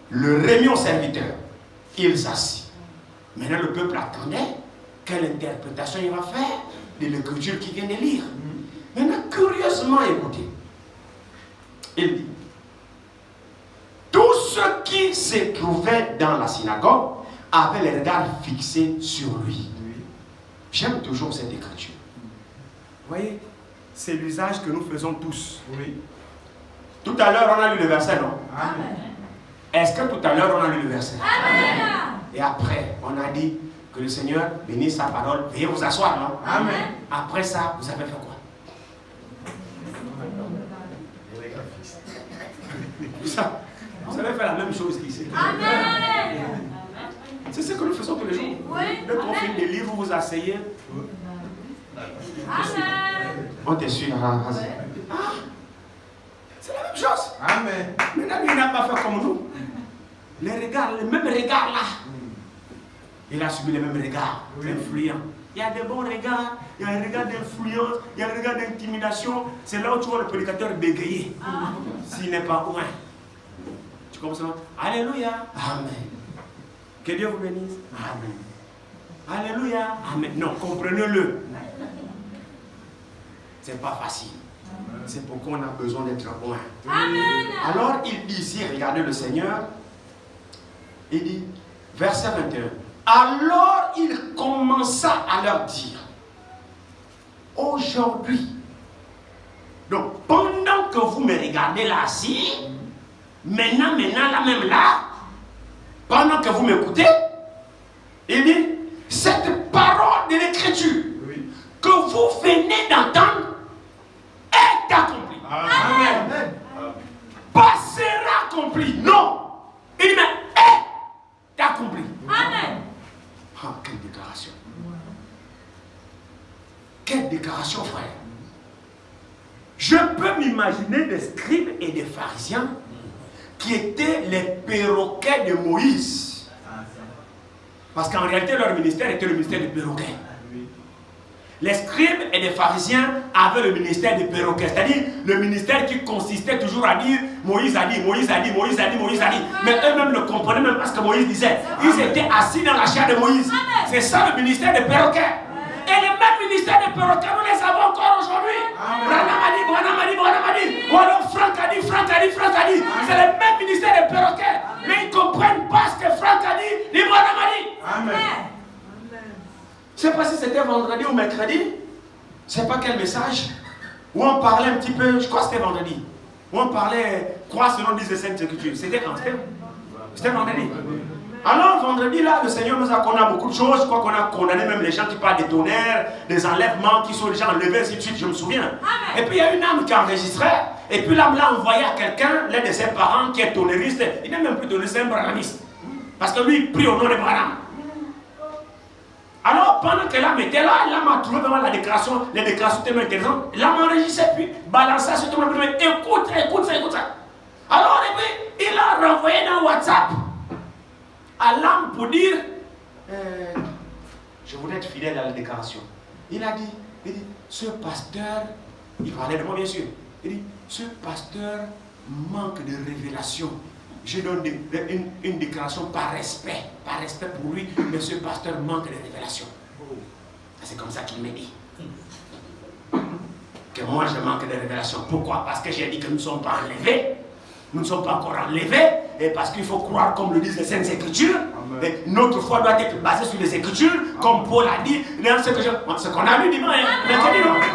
le remit au serviteur. Il s'assit. Maintenant, le peuple attendait quelle interprétation il va faire de l'écriture qu'il vient de lire. Maintenant, curieusement, écoutez. Il dit, tous ceux qui se trouvaient dans la synagogue avaient les regards fixés sur lui. J'aime toujours cette écriture. Vous voyez, c'est l'usage que nous faisons tous. Oui. Tout à l'heure, on a lu le verset, non? Amen. Est-ce que tout à l'heure, on a lu le verset? Amen. Et après, on a dit que le Seigneur bénisse sa parole. Veuillez vous asseoir, non? Amen. Après ça, vous avez fait quoi? Vous avez fait la même chose qu'ici. Amen. C'est ce que nous faisons tous les jours. Oui. Dès qu'on finit des livres, vous vous asseyez. Amen. On te suit. C'est la même chose. Amen. Maintenant, il n'a pas fait comme nous. Les regards, les mêmes regards là. Il a subi les mêmes regards influents. Il y a des bons regards, il y a un regard d'influence, il y a un regard d'intimidation. C'est là où tu vois le prédicateur bégayer. S'il n'est pas loin. Tu comprends ça? Alléluia. Amen. Que Dieu vous bénisse. Amen. Alléluia. Amen. Non, comprenez-le. C'est pas facile. C'est pourquoi on a besoin d'être loin. Amen. Alors il dit ici, regardez le Seigneur, Il dit, verset 21. Alors il commença à leur dire, aujourd'hui, donc pendant que vous me regardez là assis, maintenant, là même là, pendant que vous m'écoutez, il dit, cette parole de l'écriture que vous venez d'entendre est accomplie. Amen. Pas sera accomplie, non. Il dit, mais est accomplie. Amen. Ah, quelle déclaration. Quelle déclaration, frère. Je peux m'imaginer des scribes et des pharisiens qui étaient les perroquets de Moïse. Parce qu'en réalité, leur ministère était le ministère des perroquets. Les scribes et les pharisiens avaient le ministère des perroquets, c'est-à-dire le ministère qui consistait toujours à dire Moïse a dit, Moïse a dit, Moïse a dit, Moïse a dit. Mais eux-mêmes ne comprenaient même pas ce que Moïse disait. Ils étaient assis dans la chair de Moïse. C'est ça le ministère des perroquets. Et le même ministère des perroquets, nous les avons encore aujourd'hui. Branham a dit, Branham a dit, Branham a dit. Ou alors Franck a dit, Franck a dit, Franck a dit. C'est le même ministère des perroquets. Mais ils ne comprennent pas ce que Franck a dit, ni Branham a dit. Amen. Je ne sais pas si c'était vendredi ou mercredi. Je ne sais pas quel message. Où on parlait un petit peu, je crois que c'était vendredi. Où on parlait, croire selon disent les Saintes Écritures. C'était quand c'était vendredi. Alors vendredi là, le Seigneur nous a condamné beaucoup de choses. Je crois qu'on a condamné même les gens qui parlent des tonnerres, des enlèvements, qui sont déjà enlevés, ainsi de suite, je me souviens. Et puis il y a une âme qui enregistrait. Et puis l'âme l'a envoyé à quelqu'un, l'un de ses parents qui est tonnériste. Il n'est même plus tonnériste, c'est un branhamiste. Parce que lui, il prie au nom de Branham. Alors, pendant que l'âme était là, l'âme a trouvé vraiment les déclarations tellement intéressantes. L'âme enregistrait, puis balançait sur tout le monde. Écoute ça. Alors, et puis, il a renvoyé dans WhatsApp à l'âme pour dire je voudrais être fidèle à la déclaration. Il dit, ce pasteur, il parlait de moi bien sûr. Il dit, ce pasteur manque de révélation. Je donne une déclaration par respect pour lui, mais ce pasteur manque de révélation. C'est comme ça qu'il m'a dit. Que moi je manque de révélation. Pourquoi? Parce que j'ai dit que nous ne sommes pas enlevés. Nous ne sommes pas encore enlevés. Et parce qu'il faut croire comme le disent les Saintes Écritures. Et notre foi doit être basée sur les Écritures, comme Paul a dit. Ce qu'on a lu dimanche.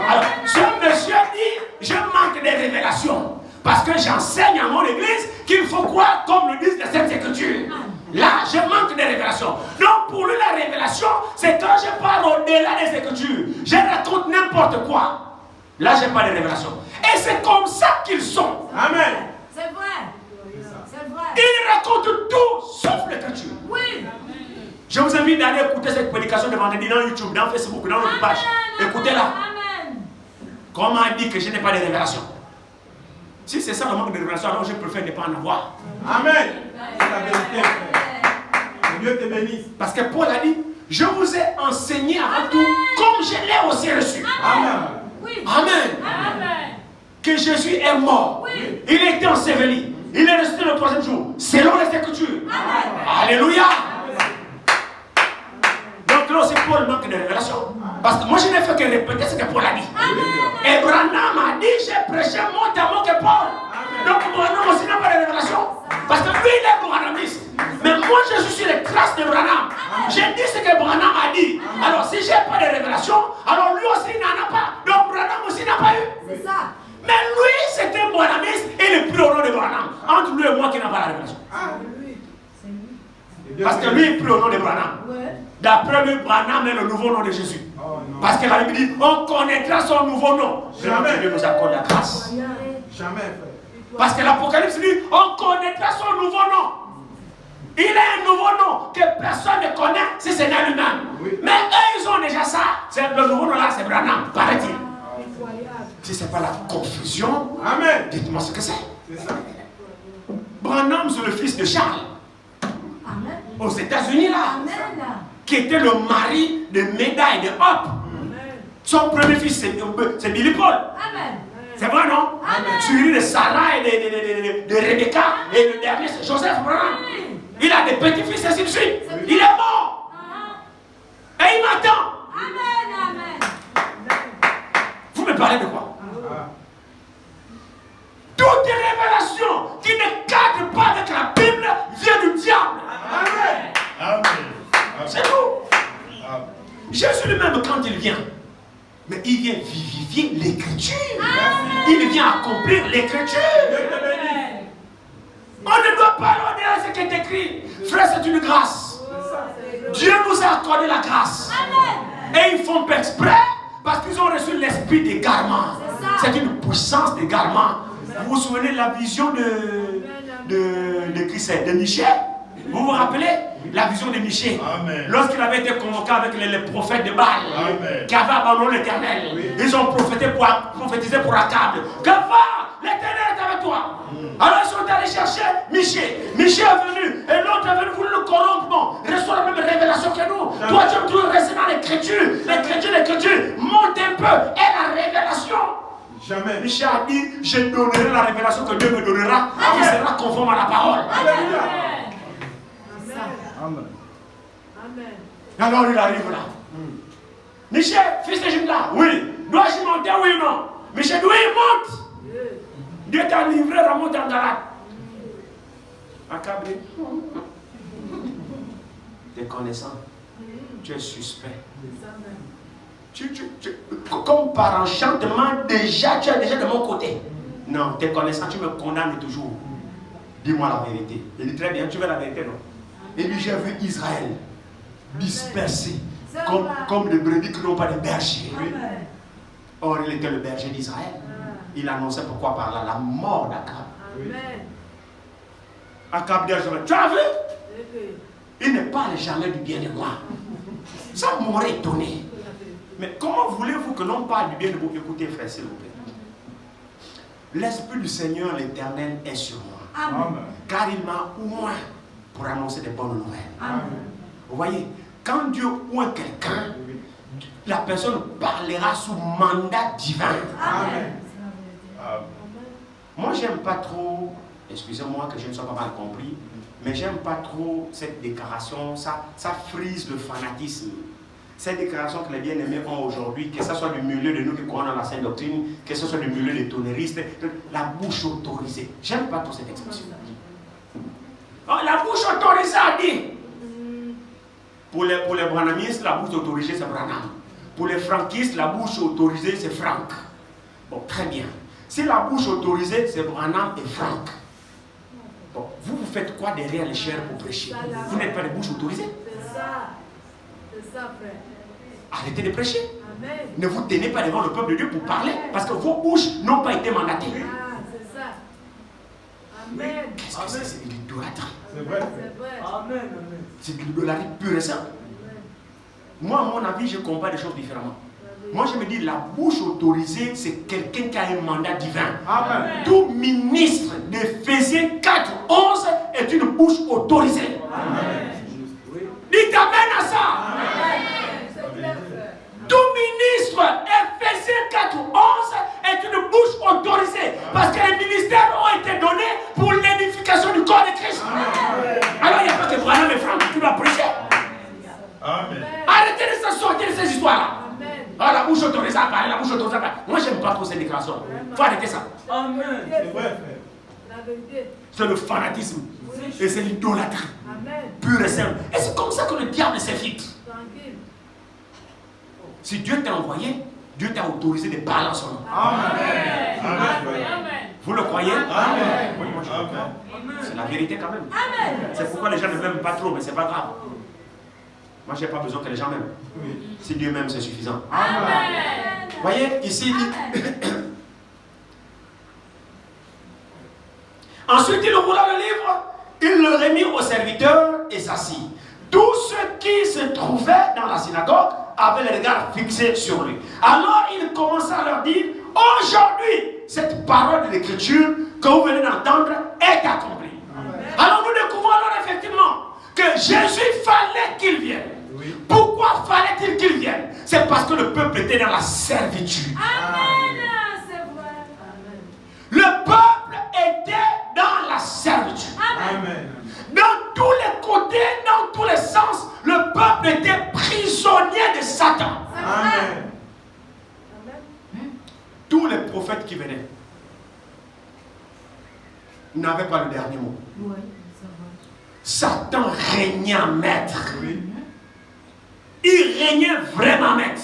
Alors, ce monsieur dit, je manque de révélation. Parce que j'enseigne à mon église qu'il faut croire comme le disent les Saintes Écritures. Là, je manque de révélation. Donc, pour lui, la révélation, c'est quand je pars au-delà des Écritures. Je raconte n'importe quoi. Là, je n'ai pas de révélation. Et c'est comme ça qu'ils sont. Amen. C'est vrai. C'est vrai. Ils racontent tout sauf l'Écriture. Oui. Je vous invite d'aller écouter cette prédication de vendredi dans YouTube, dans Facebook, dans notre page. Écoutez-la. Amen. Comment on dit que je n'ai pas de révélation? Si c'est ça le manque de révélation, alors je préfère ne pas en avoir. Amen. C'est la vérité, frère. Que Dieu te bénisse. Parce que Paul a dit, je vous ai enseigné avant tout comme je l'ai aussi reçu. Amen. Oui. Amen. Amen. Que Jésus est mort. Oui. Il a été enseveli. Il est resté le troisième jour, selon les Écritures. Amen. Alléluia. Donc là aussi, Paul manque de révélation. Parce que moi, je n'ai fait que répéter ce que Paul a dit. Et Branham a dit, j'ai prêché mot à mot que Paul. Donc Branham aussi n'a pas de révélation. Parce que lui, il est branhamiste. Mais moi, je suis sur les traces de Branham. J'ai dit ce que Branham a dit. Alors, si je n'ai pas de révélation, alors lui aussi n'en a pas. Donc Branham aussi n'a pas eu. C'est ça. Mais lui, c'est un branhamiste et le prie au nom de Branham. Entre lui et moi qui n'a pas la révélation. C'est lui. Parce que lui, il prie au nom de Branham. Ouais. D'après lui, Branham est le nouveau nom de Jésus. Parce que la Bible dit, on connaîtra son nouveau nom. Jamais. Dieu nous accorde la grâce. Jamais, frère. Parce que l'Apocalypse dit, on connaîtra son nouveau nom. Il a un nouveau nom que personne ne connaît si ce n'est lui-même. Oui. Mais eux, ils ont déjà ça. Le nouveau nom là, c'est Branham, paraît-il. Si ce n'est pas la confusion, Amen. dites-moi ce que c'est. C'est ça. Branham, c'est le fils de Charles, Amen. aux États-Unis là, Amen. qui était le mari de Méda et de Hop. Son premier fils, c'est Billy Paul. Amen. C'est vrai, non? Amen. Suivi de Sarah et de Rebecca. Et le dernier, c'est Joseph Branham. Il a des petits-fils, ainsi de suite. Il est mort. Et il m'attend. Amen. Amen. Vous me parlez de quoi? Toute révélation qui ne cadre pas avec la Bible vient du diable. Amen. vient vivifier l'écriture. Il vient accomplir l'écriture. On ne doit pas regarder ce qui est écrit. Frère, c'est une grâce. Dieu nous a accordé la grâce. Et ils font exprès parce qu'ils ont reçu l'esprit d'égarement. C'est une puissance d'égarement. Vous vous souvenez de la vision de Michée? Vous vous rappelez la vision de Michée? Lorsqu'il avait été convoqué avec les prophètes de Baal qui avaient abandonné l'Éternel. Ils ont prophétisé pour Akab. Que va? L'Éternel est avec toi. Alors ils sont allés chercher Michée. Michée est venu et l'autre est venu pour le corrompre. Bon, reçoit la même révélation que nous. Toi tu es toujours resté dans l'écriture. L'écriture. Monte un peu. Et la révélation. Jamais. Michée a dit, je donnerai la révélation que Dieu me donnera, qui sera conforme à la parole. Alléluia. Amen. Alors il arrive là. Michée, fils de Judas, oui. Dois-je monter, oui ou non? Michée, oui, monte. Dieu t'a livré, remonte en Galate. Accablé. T'es connaissant. Tu es suspect. Comme par enchantement, déjà, tu es déjà de mon côté. Non, t'es connaissant, tu me condamnes toujours. Dis-moi la vérité. Il dit très bien, tu veux la vérité, non? Et lui, j'ai vu Israël dispersé comme des brebis qui n'ont pas de berger. Or, il était le berger d'Israël. Il annonçait pourquoi par là la mort d'Akab. Akab dit à Joël, tu as vu? Il ne parle jamais du bien de moi. Ça m'aurait étonné. Mais comment voulez-vous que l'on parle du bien de vous? Écoutez, frère, s'il vous plaît. L'Esprit du Seigneur, l'Éternel, est sur moi. Amen. Car il m'a oint pour annoncer des bonnes nouvelles. Amen. Vous voyez, quand Dieu oint quelqu'un, la personne parlera sous mandat divin. Amen. Moi, j'aime pas trop, excusez-moi que je ne sois pas mal compris, mais j'aime pas trop cette déclaration, ça frise le fanatisme. Cette déclaration que les bien-aimés ont aujourd'hui, que ce soit du milieu de nous qui croyons dans la Sainte Doctrine, que ce soit du milieu des tonnéristes, la bouche autorisée. J'aime pas trop cette expression. Oh, la bouche autorisée a dit. Pour les branhamistes, la bouche autorisée c'est Branham. Pour les franquistes, la bouche autorisée c'est Franck. Bon, très bien. Si la bouche autorisée c'est Branham et Franck, bon, vous faites quoi derrière les chairs pour prêcher? Vous n'êtes pas des bouches autorisées? C'est ça, frère. Arrêtez de prêcher. Amen. Ne vous tenez pas devant le peuple de Dieu pour parler, parce que vos bouches n'ont pas été mandatées. Ah, c'est ça. Amen. Qu'est-ce que c'est? C'est de l'idolâtrie. C'est vrai. Amen. C'est de l'idolâtrie pure et simple. Moi, à mon avis, je compare des choses différemment. Moi, je me dis, la bouche autorisée, c'est quelqu'un qui a un mandat divin. Amen. Tout ministre d'Éphésiens 4:11 est une bouche autorisée. Amen. Dites amen à ça. Amen. Tout ministre, Éphésiens 4:11 est une bouche autorisée. Parce que les ministères ont été donnés pour l'édification du corps de Christ. Amen. Alors il n'y a pas que Branham et Franck qui doivent prêcher. Amen. Arrêtez de se sortir de ces histoires-là. Ah, la bouche autorisée à parler, la bouche autorisée à parler. Moi, j'aime pas trop ces déclarations. Il faut arrêter ça. Amen. C'est vrai, frère. C'est le fanatisme. Et c'est l'idolâtrie. Pure et simple. Et c'est comme ça que le diable s'infiltre. Si Dieu t'a envoyé, Dieu t'a autorisé de parler en son nom. Amen. Amen. Vous le croyez? Amen. Oui, moi je le crois. C'est la vérité quand même. C'est pourquoi les gens ne m'aiment pas trop, mais c'est pas grave. Moi, je n'ai pas besoin que les gens m'aiment. Si Dieu m'aime, c'est suffisant. Amen. Vous voyez, ici, il dit... Ensuite, il roula le livre, il le remit au serviteur et s'assit. Tous ceux qui se trouvaient dans la synagogue avaient les regards fixés sur lui. Alors, il commença à leur dire, aujourd'hui, cette parole de l'écriture que vous venez d'entendre est accomplie. Amen. Alors, nous découvrons alors effectivement que Jésus fallait qu'il vienne. Oui. Pourquoi fallait-il qu'il vienne? C'est parce que le peuple était dans la servitude. Amen. C'est vrai. Amen. Le peuple était dans la servitude. Amen. Dans tous les côtés, dans tous les sens, le peuple était prisonnier de Satan. Amen. Tous les prophètes qui venaient n'avaient pas le dernier mot. Oui. Satan régnait en maître. Oui. Il régnait vraiment maître.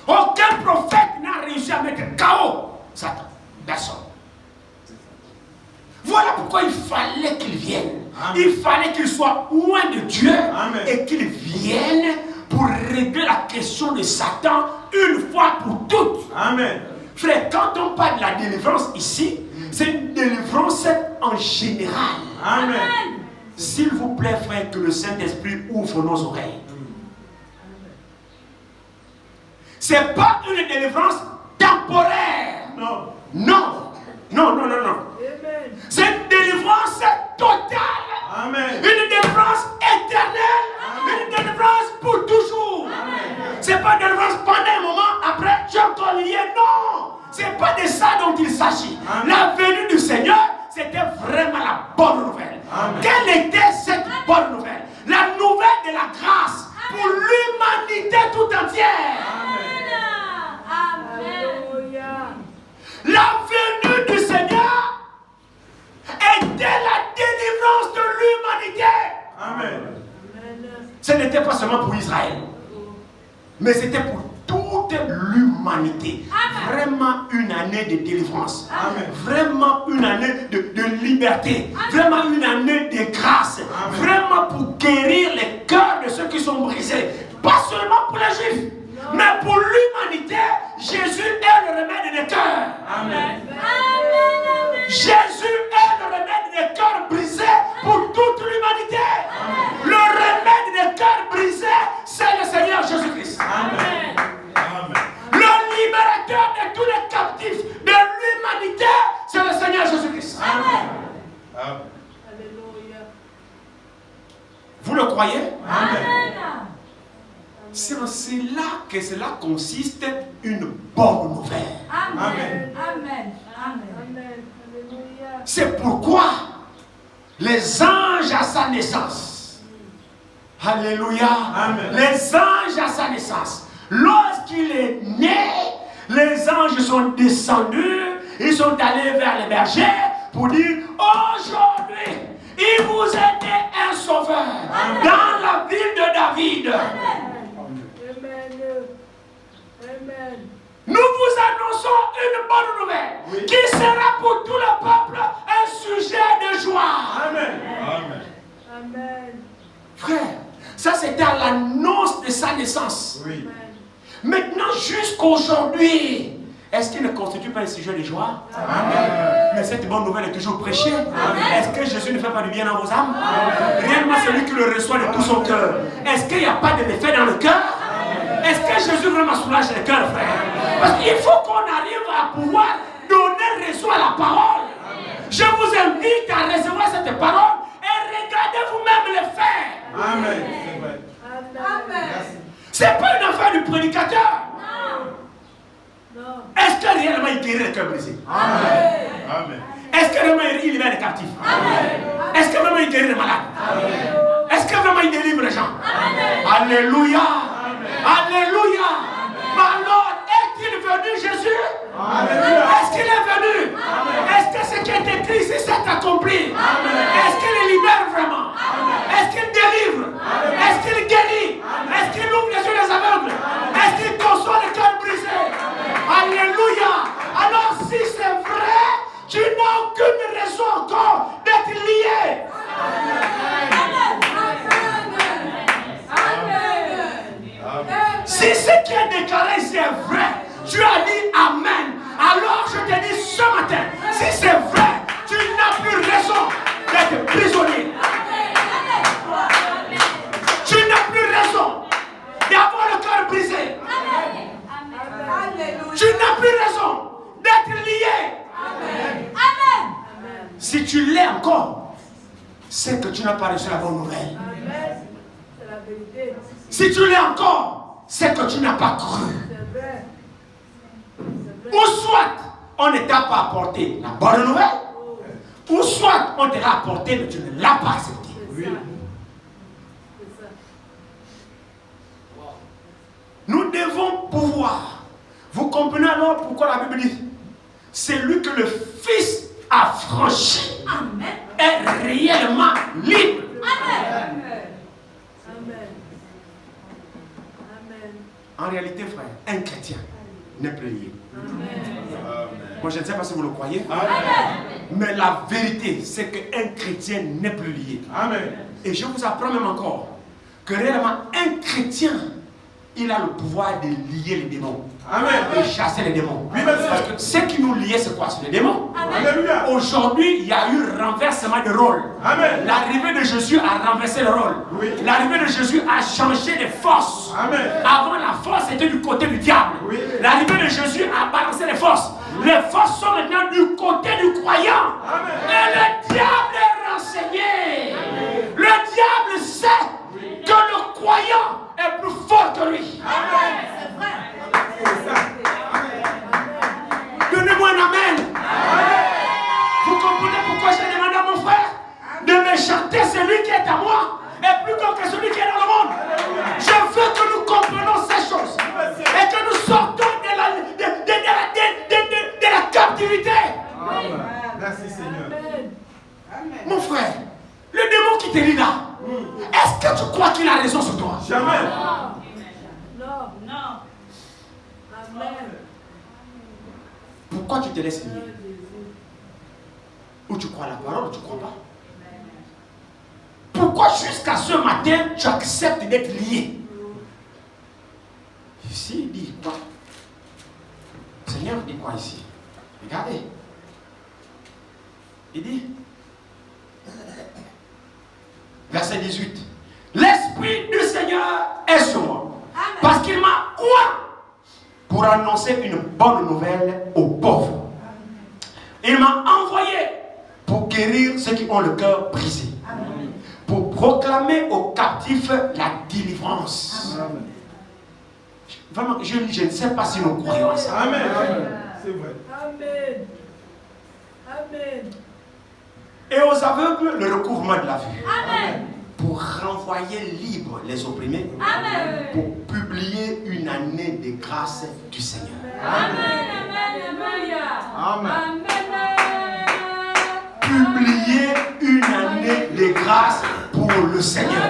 Aucun prophète réussi à mettre KO Satan. Personne. Voilà pourquoi il fallait qu'il vienne. Amen. Il fallait qu'il soit loin de Dieu. Amen. Et qu'il vienne pour régler la question de Satan une fois pour toutes. Amen. Frère, quand on parle de la délivrance ici, c'est une délivrance en général. Amen. S'il vous plaît, frère, que le Saint-Esprit ouvre nos oreilles. Ce n'est pas une délivrance temporaire. Non. Non. Non, non, non, non. C'est une délivrance totale. Amen. Une délivrance éternelle. Amen. Une délivrance pour toujours. Ce n'est pas une délivrance pendant un moment, après tu es encore lié. Non. Ce n'est pas de ça dont il s'agit. La venue du Seigneur, c'était vraiment la bonne nouvelle. Amen. Quelle était cette bonne nouvelle? La nouvelle de la grâce pour l'humanité tout entière. La venue du Seigneur était la délivrance de l'humanité. Amen. Ce n'était pas seulement pour Israël, mais c'était pour toute l'humanité. Vraiment une année de délivrance. Amen. Vraiment une année de liberté. Amen. Vraiment une année de grâce. Amen. Vraiment pour guérir les cœurs de ceux qui sont brisés. Pas seulement pour les Juifs, mais pour l'humanité. Jésus est le remède des cœurs. Amen. Amen. Jésus est le remède des cœurs brisés pour toute l'humanité. Le remède des cœurs brisés, c'est le Seigneur Jésus-Christ. Amen. Amen. Le libérateur de tous les captifs de l'humanité, c'est le Seigneur Jésus-Christ. Amen. Amen. Vous le croyez? Amen. C'est en cela que cela consiste une bonne nouvelle. Amen. Amen. Amen. C'est pourquoi les anges à sa naissance, alléluia, amen. Les anges à sa naissance, lorsqu'il est né, les anges sont descendus, ils sont allés vers les bergers pour dire aujourd'hui, il vous est né un sauveur dans la ville de David. Amen. Nous vous annonçons une bonne nouvelle qui sera pour tout le peuple un sujet de joie. Amen. Amen. Amen. Frère, ça c'était à l'annonce de sa naissance. Oui. Maintenant, jusqu'aujourd'hui, est-ce qu'il ne constitue pas un sujet de joie? Amen. Mais cette bonne nouvelle est toujours prêchée. Est-ce que Jésus ne fait pas du bien dans vos âmes? Réellement, celui qui le reçoit de tout son cœur. Est-ce qu'il n'y a pas de méfait dans le cœur? Est-ce que Jésus vraiment soulage les cœurs, frère? Parce qu'il faut qu'on arrive à pouvoir donner raison à la parole. Je vous invite à recevoir cette parole et regardez vous-même les faits. Amen. Amen. C'est pas une affaire du prédicateur. Non. Est-ce que réellement il guérit les cœurs brisés? Amen. Amen. Est-ce que vraiment il libère les captifs? Amen. Est-ce que vraiment il guérit les malades? Amen. Est-ce que vraiment il délivre les gens? Amen. Alléluia. Alléluia. Mais alors, est-il venu Jésus? Alléluia. Est-ce qu'il est venu? Amen. Est-ce que ce qui est écrit ici s'est accompli? Amen. Est-ce qu'il libère vraiment? Amen. Est-ce qu'il délivre? Amen. Est-ce qu'il guérit? Amen. Est-ce qu'il ouvre les yeux des aveugles? Amen. Est-ce qu'il console les cœurs brisés? Amen. Alléluia. Alors si c'est vrai, tu n'as aucune raison encore d'être lié. Amen. Si ce qui est déclaré ici est vrai, tu as dit Amen. Alors je te dis ce matin, si c'est vrai, tu n'as plus raison d'être prisonnier. Tu n'as plus raison d'avoir le cœur brisé. Tu n'as plus raison d'être lié. Amen. Si tu l'es encore, c'est que tu n'as pas reçu la bonne nouvelle. Si tu l'es encore, c'est que tu n'as pas cru. Ou soit on ne t'a pas apporté la bonne nouvelle, ou soit on te l'a apporté mais tu ne l'as pas accepté. Oui. Nous devons pouvoir. Vous comprenez alors pourquoi la Bible dit celui que le Fils a franchi est réellement libre. Amen. En réalité, frère, un chrétien n'est plus lié. Amen. Moi, je ne sais pas si vous le croyez. Amen. Mais la vérité, c'est qu'un chrétien n'est plus lié. Amen. Et je vous apprends même encore que réellement, un chrétien, il a le pouvoir de lier les démons. Amen. De chasser les démons. Oui, monsieur. Parce que ce qui nous liait, c'est quoi? C'est les démons. Alléluia. Aujourd'hui, il y a eu renversement de rôle. Amen. L'arrivée de Jésus a renversé le rôle. Oui. L'arrivée de Jésus a changé les forces. Amen. Avant, la force était du côté du diable. Oui. L'arrivée de Jésus a balancé les forces. Les forces sont maintenant du côté du croyant. Amen. Et le diable est renseigné. Le diable sait que le croyant est plus fort que lui. Amen. C'est vrai. C'est ça. Donnez-moi un amen. Vous comprenez pourquoi j'ai demandé à mon frère de me chanter celui qui est à moi et plus que celui qui est dans le monde. Je veux que nous comprenions ces choses et que nous sortons de la captivité. Amen. Merci Seigneur. Amen. Mon frère, le démon qui te lit là, est-ce que tu crois qu'il a raison sur toi? Jamais. Non. Non. Amen. Pourquoi tu te laisses lier? Jésus. Ou tu crois la parole ou tu ne crois pas? Pourquoi jusqu'à ce matin tu acceptes d'être lié? Ici, il dit quoi? Seigneur dit quoi ici? Regardez. Il dit, verset 18, l'Esprit du Seigneur est sur moi, parce qu'il m'a oint pour annoncer une bonne nouvelle aux pauvres. Il m'a envoyé pour guérir ceux qui ont le cœur brisé, pour proclamer aux captifs la délivrance. Amen. Vraiment, je ne sais pas si nous croyons à ça. Amen. C'est vrai. Amen. Amen. Et aux aveugles, le recouvrement de la vue. Amen. Pour renvoyer libres les opprimés. Amen. Pour publier une année de grâce du Seigneur. Amen. Amen. Amen. Publier une année de grâce pour le Seigneur.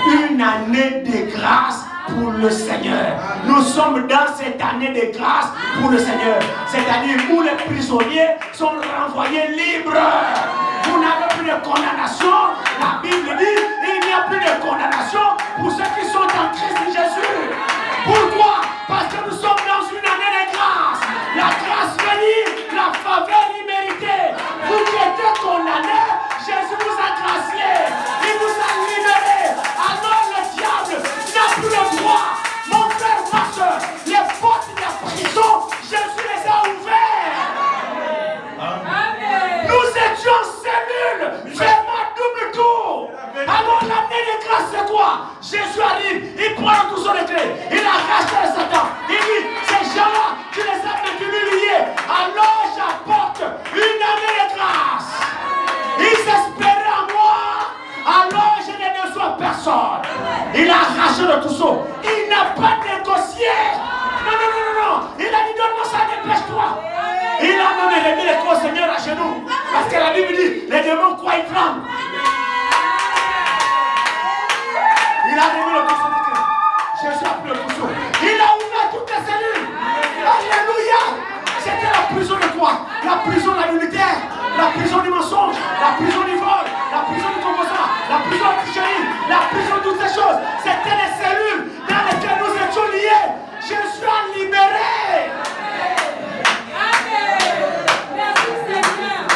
Une année de grâce pour le Seigneur. Nous sommes dans cette année de grâce pour le Seigneur. C'est-à-dire où les prisonniers sont renvoyés libres. Vous n'avez plus de condamnation. La Bible dit il n'y a plus de condamnation pour ceux qui sont en Christ Jésus. Pourquoi? Parce que nous sommes dans une année de grâce. La grâce bénie, la faveur imméritée. Vous qui étiez condamnés, Jésus vous a gracié. Il vous a libéré. Alors le diable n'a plus le droit. Mon frère, ma soeur, les portes de la prison, Jésus les a ouvertes. Amen. Nous étions en cellule, vraiment double tour. Alors l'année de grâce c'est quoi? Jésus arrive, il prend le trousseau de clés, il arrache les Satan. Il dit, ces gens-là, tu les as maintenus liés. Alors j'apporte une année de grâce. Ils espéraient en moi, alors je ne déçois personne. Il a arraché le trousseau, il n'a pas négocié. Non. Il a dit, donne-moi ça, dépêche-toi. Il a même remis les corps au Seigneur à genoux. Parce que la Bible dit, les démons croient, ils tremblent. Il a remis le trousseau de clés. Jésus a pris le trousseau. Il a ouvert toutes les cellules. Alléluia. C'était la prison de quoi? La prison de l'adultère, la prison du mensonge, la prison du vol, la prison du composant, la prison de la tricherie, la prison de toutes ces choses. C'était les cellules dans lesquelles nous étions liés. Jésus a libéré.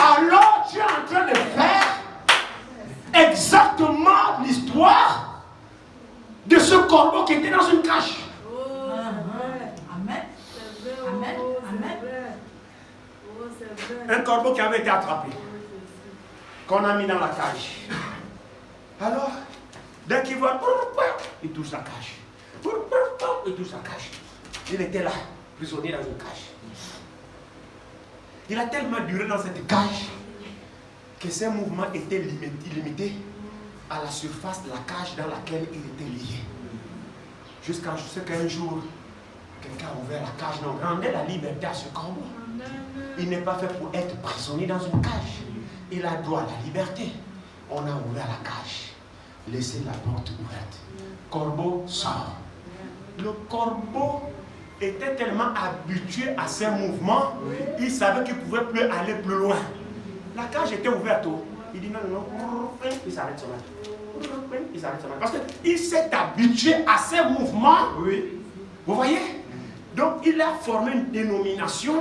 Alors tu es en train de faire exactement l'histoire de ce corbeau qui était dans une cage. Amen. Amen. Un corbeau qui avait été attrapé, qu'on a mis dans la cage. Alors, dès qu'il voit, il touche la cage. Il touche la cage. Il était là, prisonnier dans une cage. Il a tellement duré dans cette cage que ses mouvements étaient limités à la surface de la cage dans laquelle il était lié. Jusqu'à ce qu'un jour, quelqu'un a ouvert la cage. Non, rendez la liberté à ce corbeau. Il n'est pas fait pour être prisonnier dans une cage. Il a droit à la liberté. On a ouvert la cage. Laissez la porte ouverte. Corbeau sort. Le corbeau était tellement habitué à ces mouvements, il savait qu'il ne pouvait plus aller plus loin. La cage était ouverte. Il dit non, non, non, il s'arrête seulement. Il s'arrête seulement. Parce qu'il s'est habitué à ces mouvements. Oui. Vous voyez? Donc il a formé une dénomination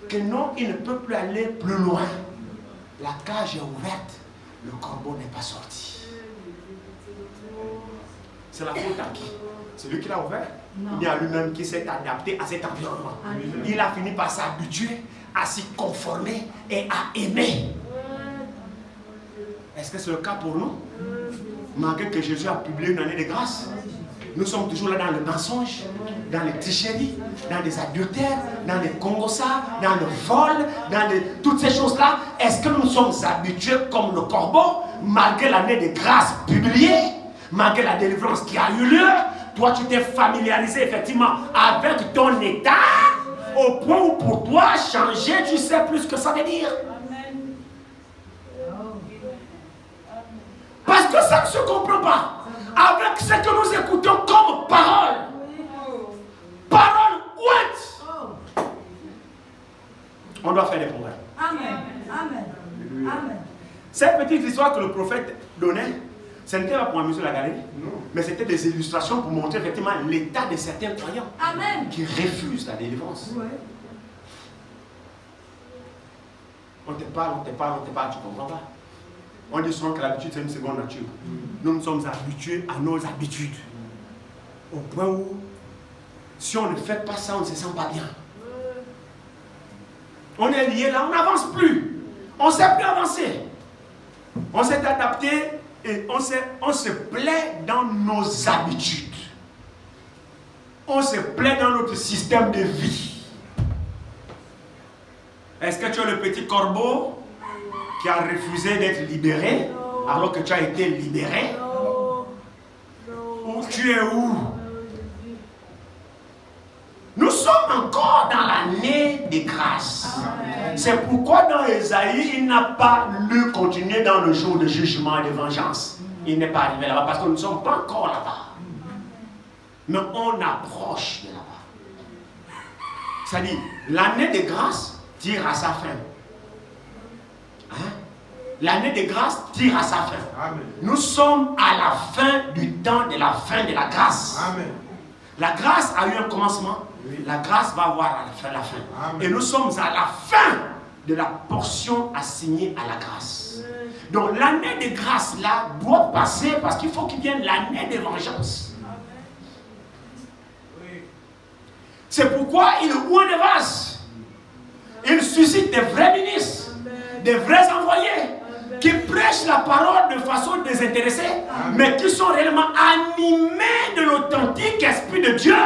que non, il ne peut plus aller plus loin. La cage est ouverte, le corbeau n'est pas sorti. C'est la faute à qui? C'est lui qui l'a ouvert? Non. Il y a lui-même qui s'est adapté à cet environnement. Il a fini par s'habituer, à s'y conformer et à aimer. Est-ce que c'est le cas pour nous? Malgré que Jésus a publié une année de grâce, nous sommes toujours là dans le mensonge, dans les tricheries, dans les adultères, dans les congossas, dans le vol, dans toutes ces choses-là. Est-ce que nous sommes habitués comme le corbeau, malgré l'année de grâce publiée, malgré la délivrance qui a eu lieu? Toi, tu t'es familiarisé effectivement avec ton état, au point où pour toi, changer, tu sais plus ce que ça veut dire. Parce que ça ne se comprend pas avec ce que nous écoutons comme parole. Parole ouate. On doit faire des progrès. Amen. Amen. Amen. Cette petite histoire que le prophète donnait, ce n'était pas pour amuser la galerie, mais c'était des illustrations pour montrer effectivement l'état de certains croyants. Amen. Qui refusent la délivrance. Ouais. On te parle, tu ne comprends pas. On dit souvent que l'habitude c'est une seconde nature. Nous sommes habitués à nos habitudes. Au point où, si on ne fait pas ça, on ne se sent pas bien. On est lié là, on n'avance plus. On ne sait plus avancer. On s'est adapté et on se plaît dans nos habitudes. On se plaît dans notre système de vie. Est-ce que tu es le petit corbeau qui a refusé d'être libéré alors que tu as été libéré? Ou tu es où? Nous sommes encore dans l'année de grâce. C'est pourquoi dans Ésaïe, il n'a pas lu continuer dans le jour de jugement et de vengeance. Il n'est pas arrivé là-bas parce que nous ne sommes pas encore là-bas. Mais on approche de là-bas. C'est-à-dire, l'année de grâce tire à sa fin. Hein? L'année de grâce tire à sa fin. Amen. Nous sommes à la fin du temps de la fin de la grâce. Amen. La grâce a eu un commencement. Oui. La grâce va avoir à la fin. Amen. Et nous sommes à la fin de la portion assignée à la grâce. Donc l'année de grâce là doit passer parce qu'il faut qu'il vienne l'année de vengeance. Oui. C'est pourquoi il ouvre des vases. Il suscite des vrais ministres, des vrais envoyés qui prêchent la parole de façon désintéressée, mais qui sont réellement animés de l'authentique Esprit de Dieu,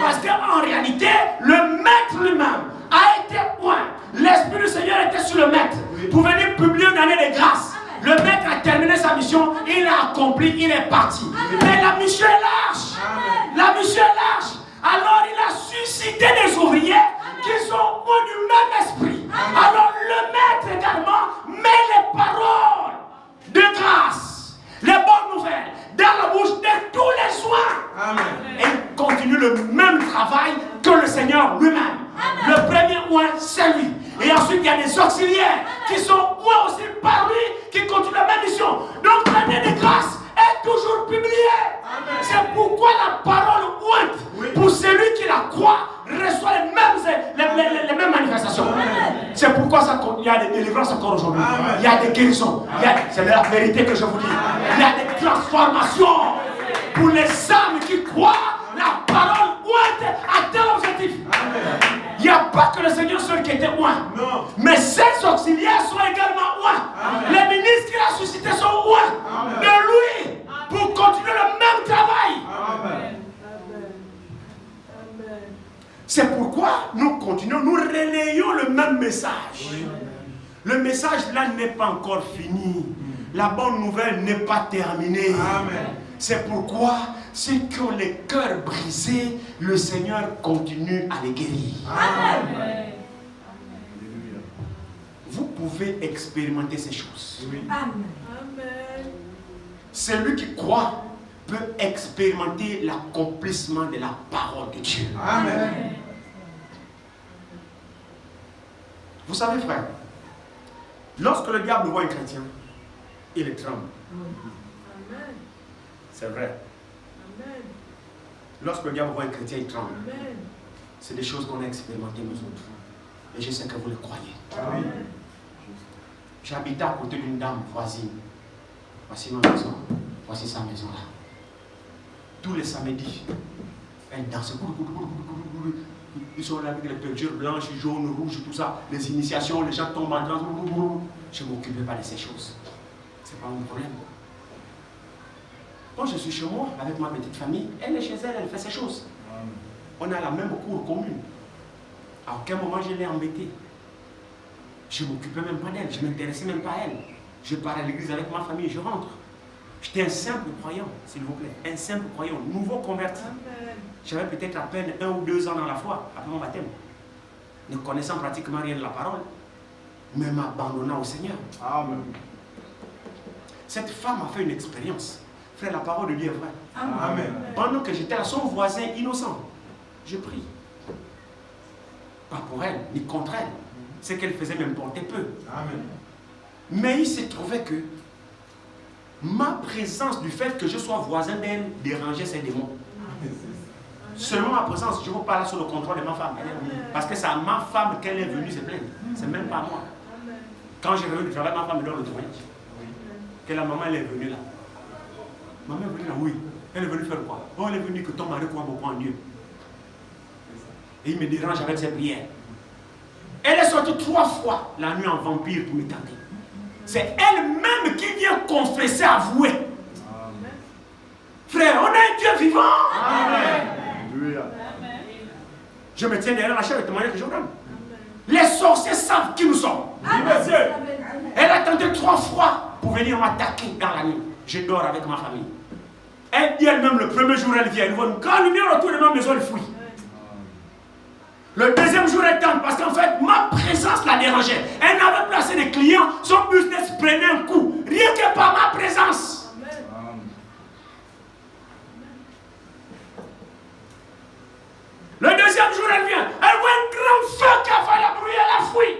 parce qu'en réalité, le Maître lui-même a été oint. L'Esprit du Seigneur était sur le Maître pour venir publier une année de grâce. Le Maître a terminé sa mission, il a accompli, il est parti. Mais la mission est large. La mission est large. Alors il a suscité des ouvriers qui sont au du même esprit. Alors le Maître également met les paroles de grâce, les bonnes nouvelles dans la bouche de tous les soins. Et il continue le même travail que le Seigneur lui-même. Le premier oint, c'est lui. Et ensuite il y a des auxiliaires qui sont oints aussi par lui, qui continuent la même mission. Donc l'année de grâce est toujours publiée. C'est pourquoi la parole ointe, pour celui qui la croit, reçoit les mêmes manifestations. C'est pourquoi il y a des délivrances encore aujourd'hui. Il y a des guérisons. C'est la vérité que je vous dis. Il y a des transformations pour les âmes qui croient. La parole ointe atteint l'objectif. Il n'y a pas que le Seigneur seul qui était oint. Mais ses auxiliaires sont également oints. Les ministres qu'il a suscités sont oints de lui pour continuer le même travail. Amen. C'est pourquoi nous continuons, nous relayons le même message. Oui. Le message là n'est pas encore fini. La bonne nouvelle n'est pas terminée. Amen. C'est pourquoi ceux qui ont les cœurs brisés, le Seigneur continue à les guérir. Amen. Vous pouvez expérimenter ces choses. Oui. Amen. Celui qui croit peut expérimenter l'accomplissement de la parole de Dieu. Amen. Vous savez, frère, lorsque le diable voit un chrétien, il tremble. C'est vrai. Lorsque le diable voit un chrétien, il tremble. C'est des choses qu'on a expérimentées nous autres. Et je sais que vous le croyez. J'habitais à côté d'une dame voisine. Voici ma maison. Voici sa maison là. Tous les samedis, elle danse. Ils sont là avec les peintures blanches, jaunes, rouges, tout ça. Les initiations, les gens tombent en transe. Je ne m'occupais pas de ces choses. Ce n'est pas mon problème. Quand je suis chez moi, avec ma petite famille, elle est chez elle, elle fait ses choses. On a la même cour commune. À aucun moment je l'ai embêtée. Je ne m'occupais même pas d'elle, je ne m'intéressais même pas à elle. Je pars à l'église avec ma famille, je rentre. J'étais un simple croyant, s'il vous plaît. Un simple croyant, nouveau converti. J'avais peut-être à peine 1 ou 2 ans dans la foi, après mon baptême. Ne connaissant pratiquement rien de la parole, mais m'abandonnant au Seigneur. Amen. Cette femme a fait une expérience. Frère, la parole de Dieu est vraie. Amen. Pendant que j'étais là, son voisin innocent, je prie. Pas pour elle, ni contre elle. Ce qu'elle faisait m'importait peu. Amen. Mais il s'est trouvé que ma présence, du fait que je sois voisin d'elle, dérangeait ses démons. Seulement ma présence, je vous parle sur le contrôle de ma femme. Parce que c'est à ma femme qu'elle est venue se plaindre. C'est même pas à moi. Quand j'ai revenu du travail, ma femme me donne le tournage. Que la maman, elle est venue là. Maman est venue là, oui. Elle est venue faire quoi? Oh, elle est venue que ton mari croit beaucoup en Dieu. Et il me dérange avec ses prières. Elle est sortie 3 fois la nuit en vampire pour me tenter. C'est elle-même qui vient confesser, avouer. Amen. Frère, on a un Dieu vivant. Amen. Je me tiens derrière la chair et témoigner que je donne. Les sorciers savent qui nous sommes. Amen. Elle a tenté 3 fois pour venir m'attaquer dans la nuit. Je dors avec ma famille. Elle dit elle-même le premier jour, elle vient. Elle voit une grande lumière autour de ma maison, elle fuit. Le deuxième jour, elle tente parce qu'en fait, ma présence la dérangeait. Elle n'avait plus assez de clients, son business prenait un coup. Rien que par ma présence. Amen. Le deuxième jour, elle vient. Elle voit un grand feu qui a fait la bruit, elle a fui.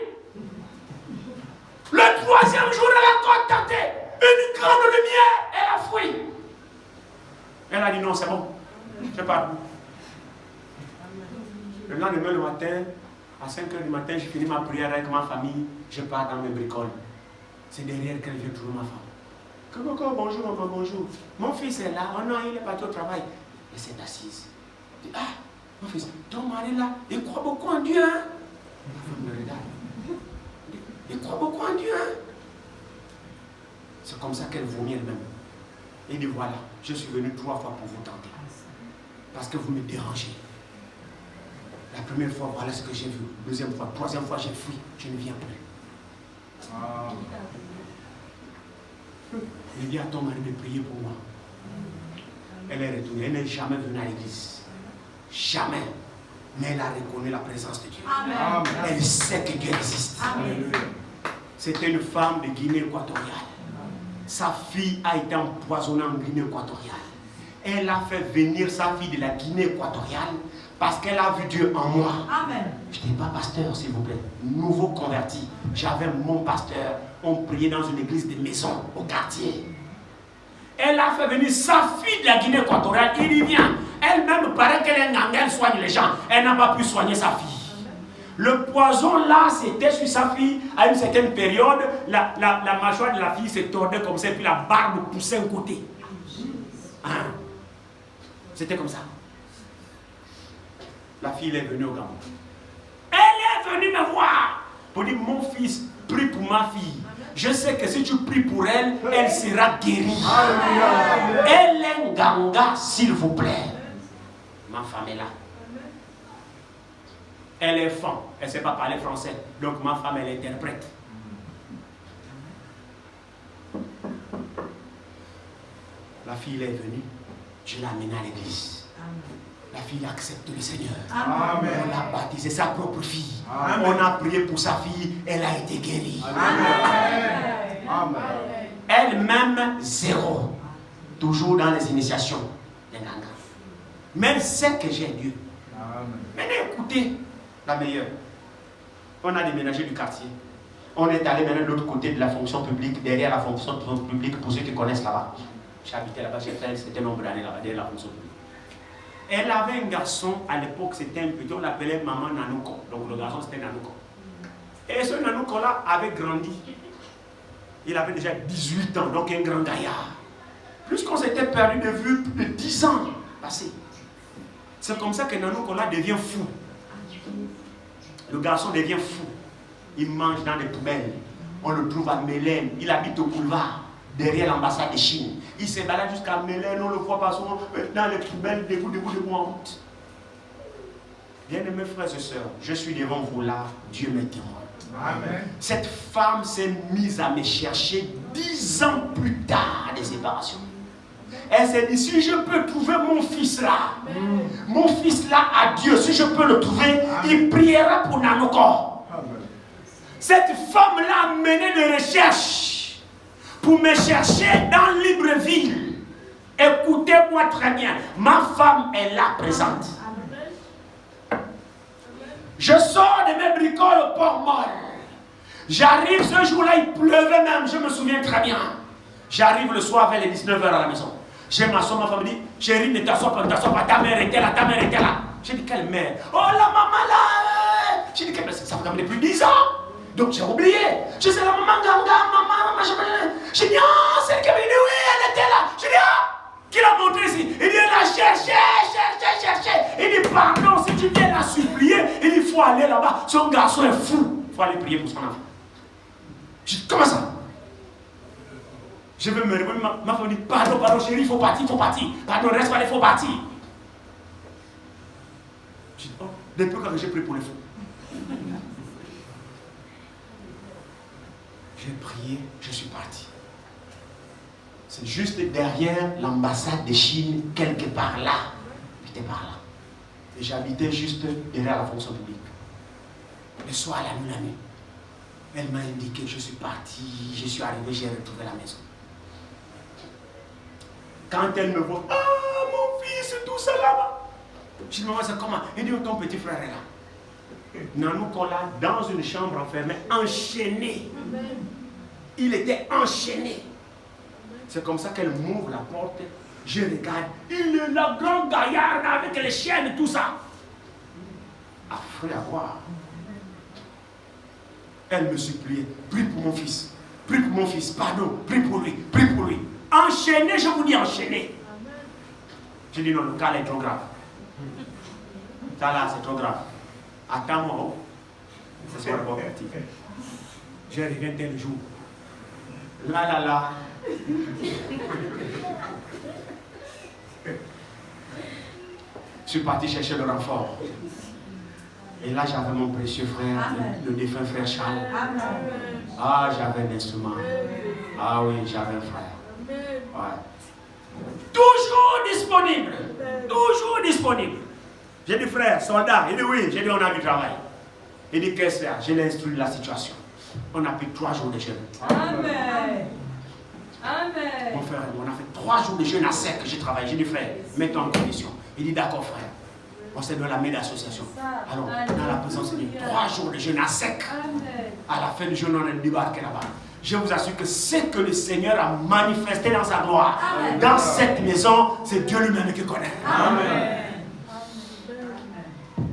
Le troisième jour, elle a encore tenté. Une grande lumière, elle a fui. Elle a dit non, c'est bon. Je pars. Le lendemain, le matin, à 5 h du matin, j'ai fini ma prière avec ma famille. Je pars dans mes bricoles. C'est derrière qu'elle vient trouver ma femme. Coco, bonjour, maman, bonjour. Mon fils est là. Oh non, il est parti au travail. Elle s'est assise. Elle dit, ah, mon fils, ton mari là, il croit beaucoup en Dieu, hein? Ma femme me regarde. Il croit beaucoup en Dieu, hein? C'est comme ça qu'elle vomit elle-même. Et dit, voilà, je suis venu 3 fois pour vous tenter. Parce que vous me dérangez. La première fois, voilà ce que j'ai vu. Deuxième fois, troisième fois, j'ai fui. Je ne viens plus. Il dit à ton mari de prier pour moi. Elle est retournée. Elle n'est jamais venue à l'église. Jamais. Mais elle a reconnu la présence de Dieu. Amen. Elle sait que Dieu existe. C'était une femme de Guinée équatoriale. Sa fille a été empoisonnée en Guinée équatoriale. Elle a fait venir sa fille de la Guinée équatoriale parce qu'elle a vu Dieu en moi. Amen. Je n'étais pas pasteur, s'il vous plaît. Nouveau converti. J'avais mon pasteur. On priait dans une église de maison au quartier. Elle a fait venir sa fille de la Guinée équatoriale. Il y vient. Elle-même paraît qu'elle est nganga, elle soigne les gens. Elle n'a pas pu soigner sa fille. Le poison là, c'était sur sa fille. À une certaine période, la mâchoire de la fille se tordait comme ça, et puis la barbe poussait un côté. Hein? C'était comme ça. La fille est venue au Gabon. Elle est venue me voir pour dire, mon fils, prie pour ma fille. Je sais que si tu pries pour elle, elle sera guérie. Elle est nganga, s'il vous plaît. Ma femme est là. Elle est femme, elle ne sait pas parler français. Donc ma femme, elle interprète. La fille est venue, je l'ai amenée à l'église. La fille accepte le Seigneur. Amen. On l'a baptisée, sa propre fille. Amen. On a prié pour sa fille, elle a été guérie. Amen. Elle-même, 0. Toujours dans les initiations des Nanga. Mais elle sait que j'ai Dieu. Amen. Maintenant, écoutez la meilleure. On a déménagé du quartier. On est allé maintenant de l'autre côté de la fonction publique, derrière la fonction publique, pour ceux qui connaissent là-bas. J'habitais là-bas, j'ai fait un certain nombre d'années là-bas, derrière la fonction publique. Elle avait un garçon, à l'époque c'était un petit, on l'appelait Maman Nanouko. Donc le garçon c'était Nanouko. Et ce Nanouko-là avait grandi. Il avait déjà 18 ans, donc un grand gaillard. Puisqu'on s'était perdu de vue plus de 10 ans passés. C'est comme ça que Nanouko-là devient fou. Le garçon devient fou. Il mange dans les poubelles. On le trouve à Mélène. Il habite au boulevard, derrière l'ambassade de Chine. Il se balade jusqu'à Mélène. On le voit pas souvent dans les poubelles, debout en route. Bien-aimés frères et sœurs, je suis devant vous là. Dieu m'est témoin. Amen. Cette femme s'est mise à me chercher 10 ans plus tard de séparation. Elle s'est dit, si je peux trouver mon fils là, mon fils là à Dieu, si je peux le trouver, il priera pour Nanouko. Cette femme-là a mené des recherches pour me chercher dans Libreville. Écoutez-moi très bien, ma femme est là présente. Je sors de mes bricoles au Port-Mort. J'arrive ce jour-là, il pleuvait même, je me souviens très bien. J'arrive le soir vers les 19h à la maison. Je m'assois, ma femme me dit, chérie, ne t'assois pas, ta mère était là, ta mère était là. J'ai dit, quelle mère? Oh la maman là! J'ai dit, ça fait depuis 10 ans. Donc j'ai oublié. Je sais la maman Ganga, maman, j'ai dit, ah, c'est elle qui m'a dit, oui, elle était là. J'ai dit, ah, qui l'a montré ici? Il dit, elle a cherché. Il dit, pardon, si tu viens la supplier, il faut aller là-bas. Son garçon est fou. Il faut aller prier pour son enfant. J'ai dit, comment ça? Je veux me réveiller, ma femme dit, pardon, chérie, il faut partir. Pardon, reste pas, il faut partir. J'ai dit, oh, depuis quand j'ai prié pour les fous. J'ai prié, je suis parti. C'est juste derrière l'ambassade de Chine, quelque part là. J'étais par là. Et j'habitais juste derrière la fonction publique. Le soir, la nuit, elle m'a indiqué, je suis parti, je suis arrivé, j'ai retrouvé la maison. Quand elle me voit, ah mon fils, tout ça là-bas. Je dis, maman, c'est comment? Elle dit, ton petit frère est là. Nanouko là, dans une chambre enfermée, enchaîné. Il était enchaîné. C'est comme ça qu'elle m'ouvre la porte. Je regarde. Il est là, grand gaillard avec les chiennes et tout ça. Après avoir, elle me suppliait, prie pour mon fils, pardon, prie pour lui. Enchaîné, je vous dis enchaîné. J'ai dit non, le cas là est trop grave. Ça là, c'est trop grave. Attends-moi. C'est sur le bon petit. Je reviens tel jour. Là. Je suis parti chercher le renfort. Et là, j'avais mon précieux frère, le défunt frère Charles. Amen. Ah, j'avais un instrument. Ah oui, j'avais un frère. Ouais. Toujours disponible. J'ai dit, frère, soldat. Il dit, oui. J'ai dit, on a du travail. Il dit, qu'est-ce que c'est? Je l'ai instruit de la situation. On a pris 3 jours de jeûne. Amen. Mon frère, on a fait 3 jours de jeûne à sec. J'ai travaillé. J'ai dit, frère, mets-toi en condition. Il dit, d'accord, frère. On s'est donné la main d'association. Alors, dans la présence de Dieu, 3 jours de jeûne à sec. À la fin du jeûne, on est débarqué là-bas. Je vous assure que ce que le Seigneur a manifesté dans sa gloire, dans cette maison, c'est Dieu lui-même qui connaît. Amen.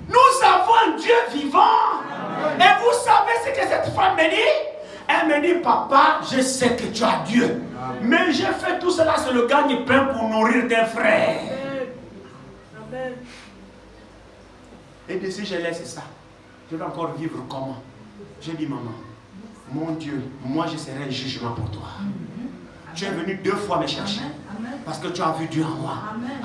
Nous avons un Dieu vivant. Et vous savez ce que cette femme me dit? Elle me dit, papa, je sais que tu as Dieu. Mais j'ai fait tout cela sur le gagne-pain pour nourrir tes frères. Amen. Et de si je laisse ça, je vais encore vivre comment? J'ai dit, maman, mon Dieu, moi je serai un jugement pour toi. Tu es venu 2 fois me chercher. Parce que tu as vu Dieu en moi.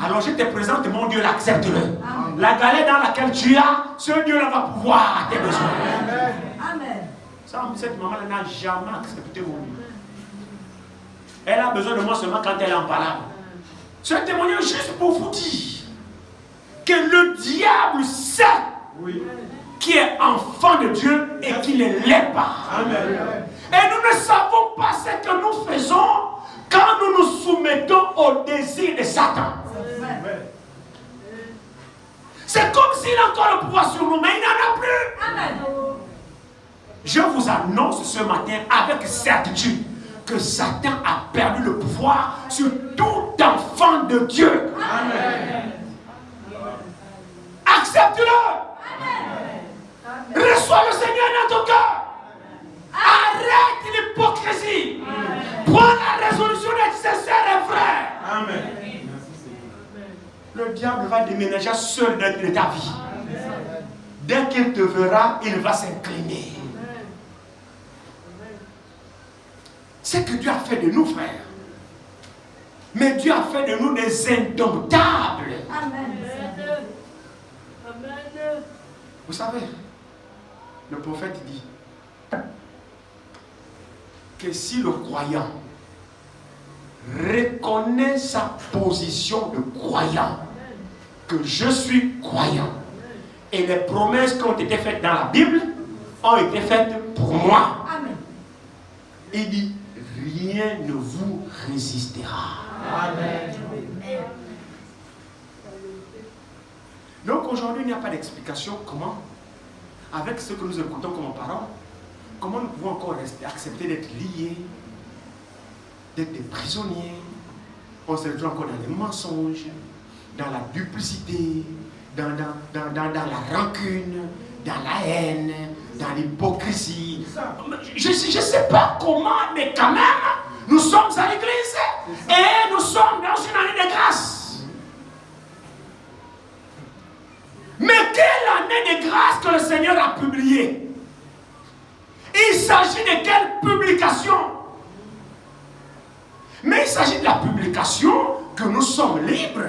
Alors je te présente mon Dieu, accepte-le. La galère dans laquelle tu as, ce Dieu-là va pouvoir à tes besoins. Amen. Ça, cette maman-là n'a jamais accepté mon Dieu. Elle a besoin de moi seulement quand elle est en parole. Ce témoignage juste pour vous dire que le diable sait qui est enfant de Dieu et qui ne l'est pas. Amen. Et nous ne savons pas ce que nous faisons quand nous nous soumettons au désir de Satan. C'est comme s'il a encore le pouvoir sur nous, mais il n'en a plus. Amen. Je vous annonce ce matin avec certitude que Satan a perdu le pouvoir sur tout enfant de Dieu. Amen. Accepte-le. Reçois le Seigneur dans ton cœur. Arrête l'hypocrisie. Prends la résolution d'être sincère et vrai. Amen. Le diable va déménager seul de ta vie. Dès qu'il te verra, il va s'incliner. C'est que Dieu a fait de nous, frères. Mais Dieu a fait de nous des indomptables. Amen. Vous savez, le prophète dit que si le croyant reconnaît sa position de croyant, que je suis croyant, et les promesses qui ont été faites dans la Bible ont été faites pour moi. Amen. Il dit, rien ne vous résistera. Amen. Donc aujourd'hui, il n'y a pas d'explication comment, avec ce que nous écoutons comme parole, comment nous pouvons encore accepter d'être liés, d'être des prisonniers. On se retrouve encore dans les mensonges, dans la duplicité, dans la rancune, dans la haine, dans l'hypocrisie. Je ne sais pas comment, mais quand même, nous sommes à l'église et nous sommes dans une année de grâce. Mais quelle année de grâce que le Seigneur a publiée? Il s'agit de quelle publication? Mais il s'agit de la publication que nous sommes libres,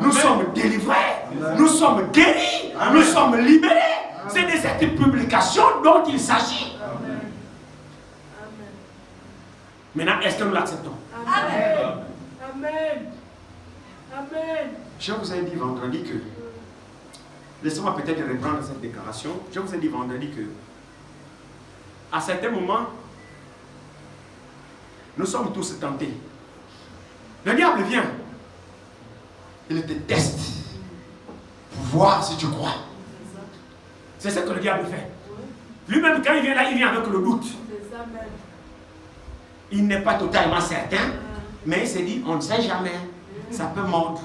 nous sommes délivrés, nous sommes guéris, nous sommes libérés. C'est de cette publication dont il s'agit. Maintenant, est-ce que nous l'acceptons? Amen. Amen. Amen. Je vous ai dit vendredi que, laissez-moi peut-être reprendre cette déclaration, je vous ai dit vendredi que, à certains moments, nous sommes tous tentés. Le diable vient, il te teste pour voir si tu crois. C'est ce que le diable fait. Lui-même, quand il vient là, il vient avec le doute. Il n'est pas totalement certain, mais il se dit, on ne sait jamais, ça peut mordre.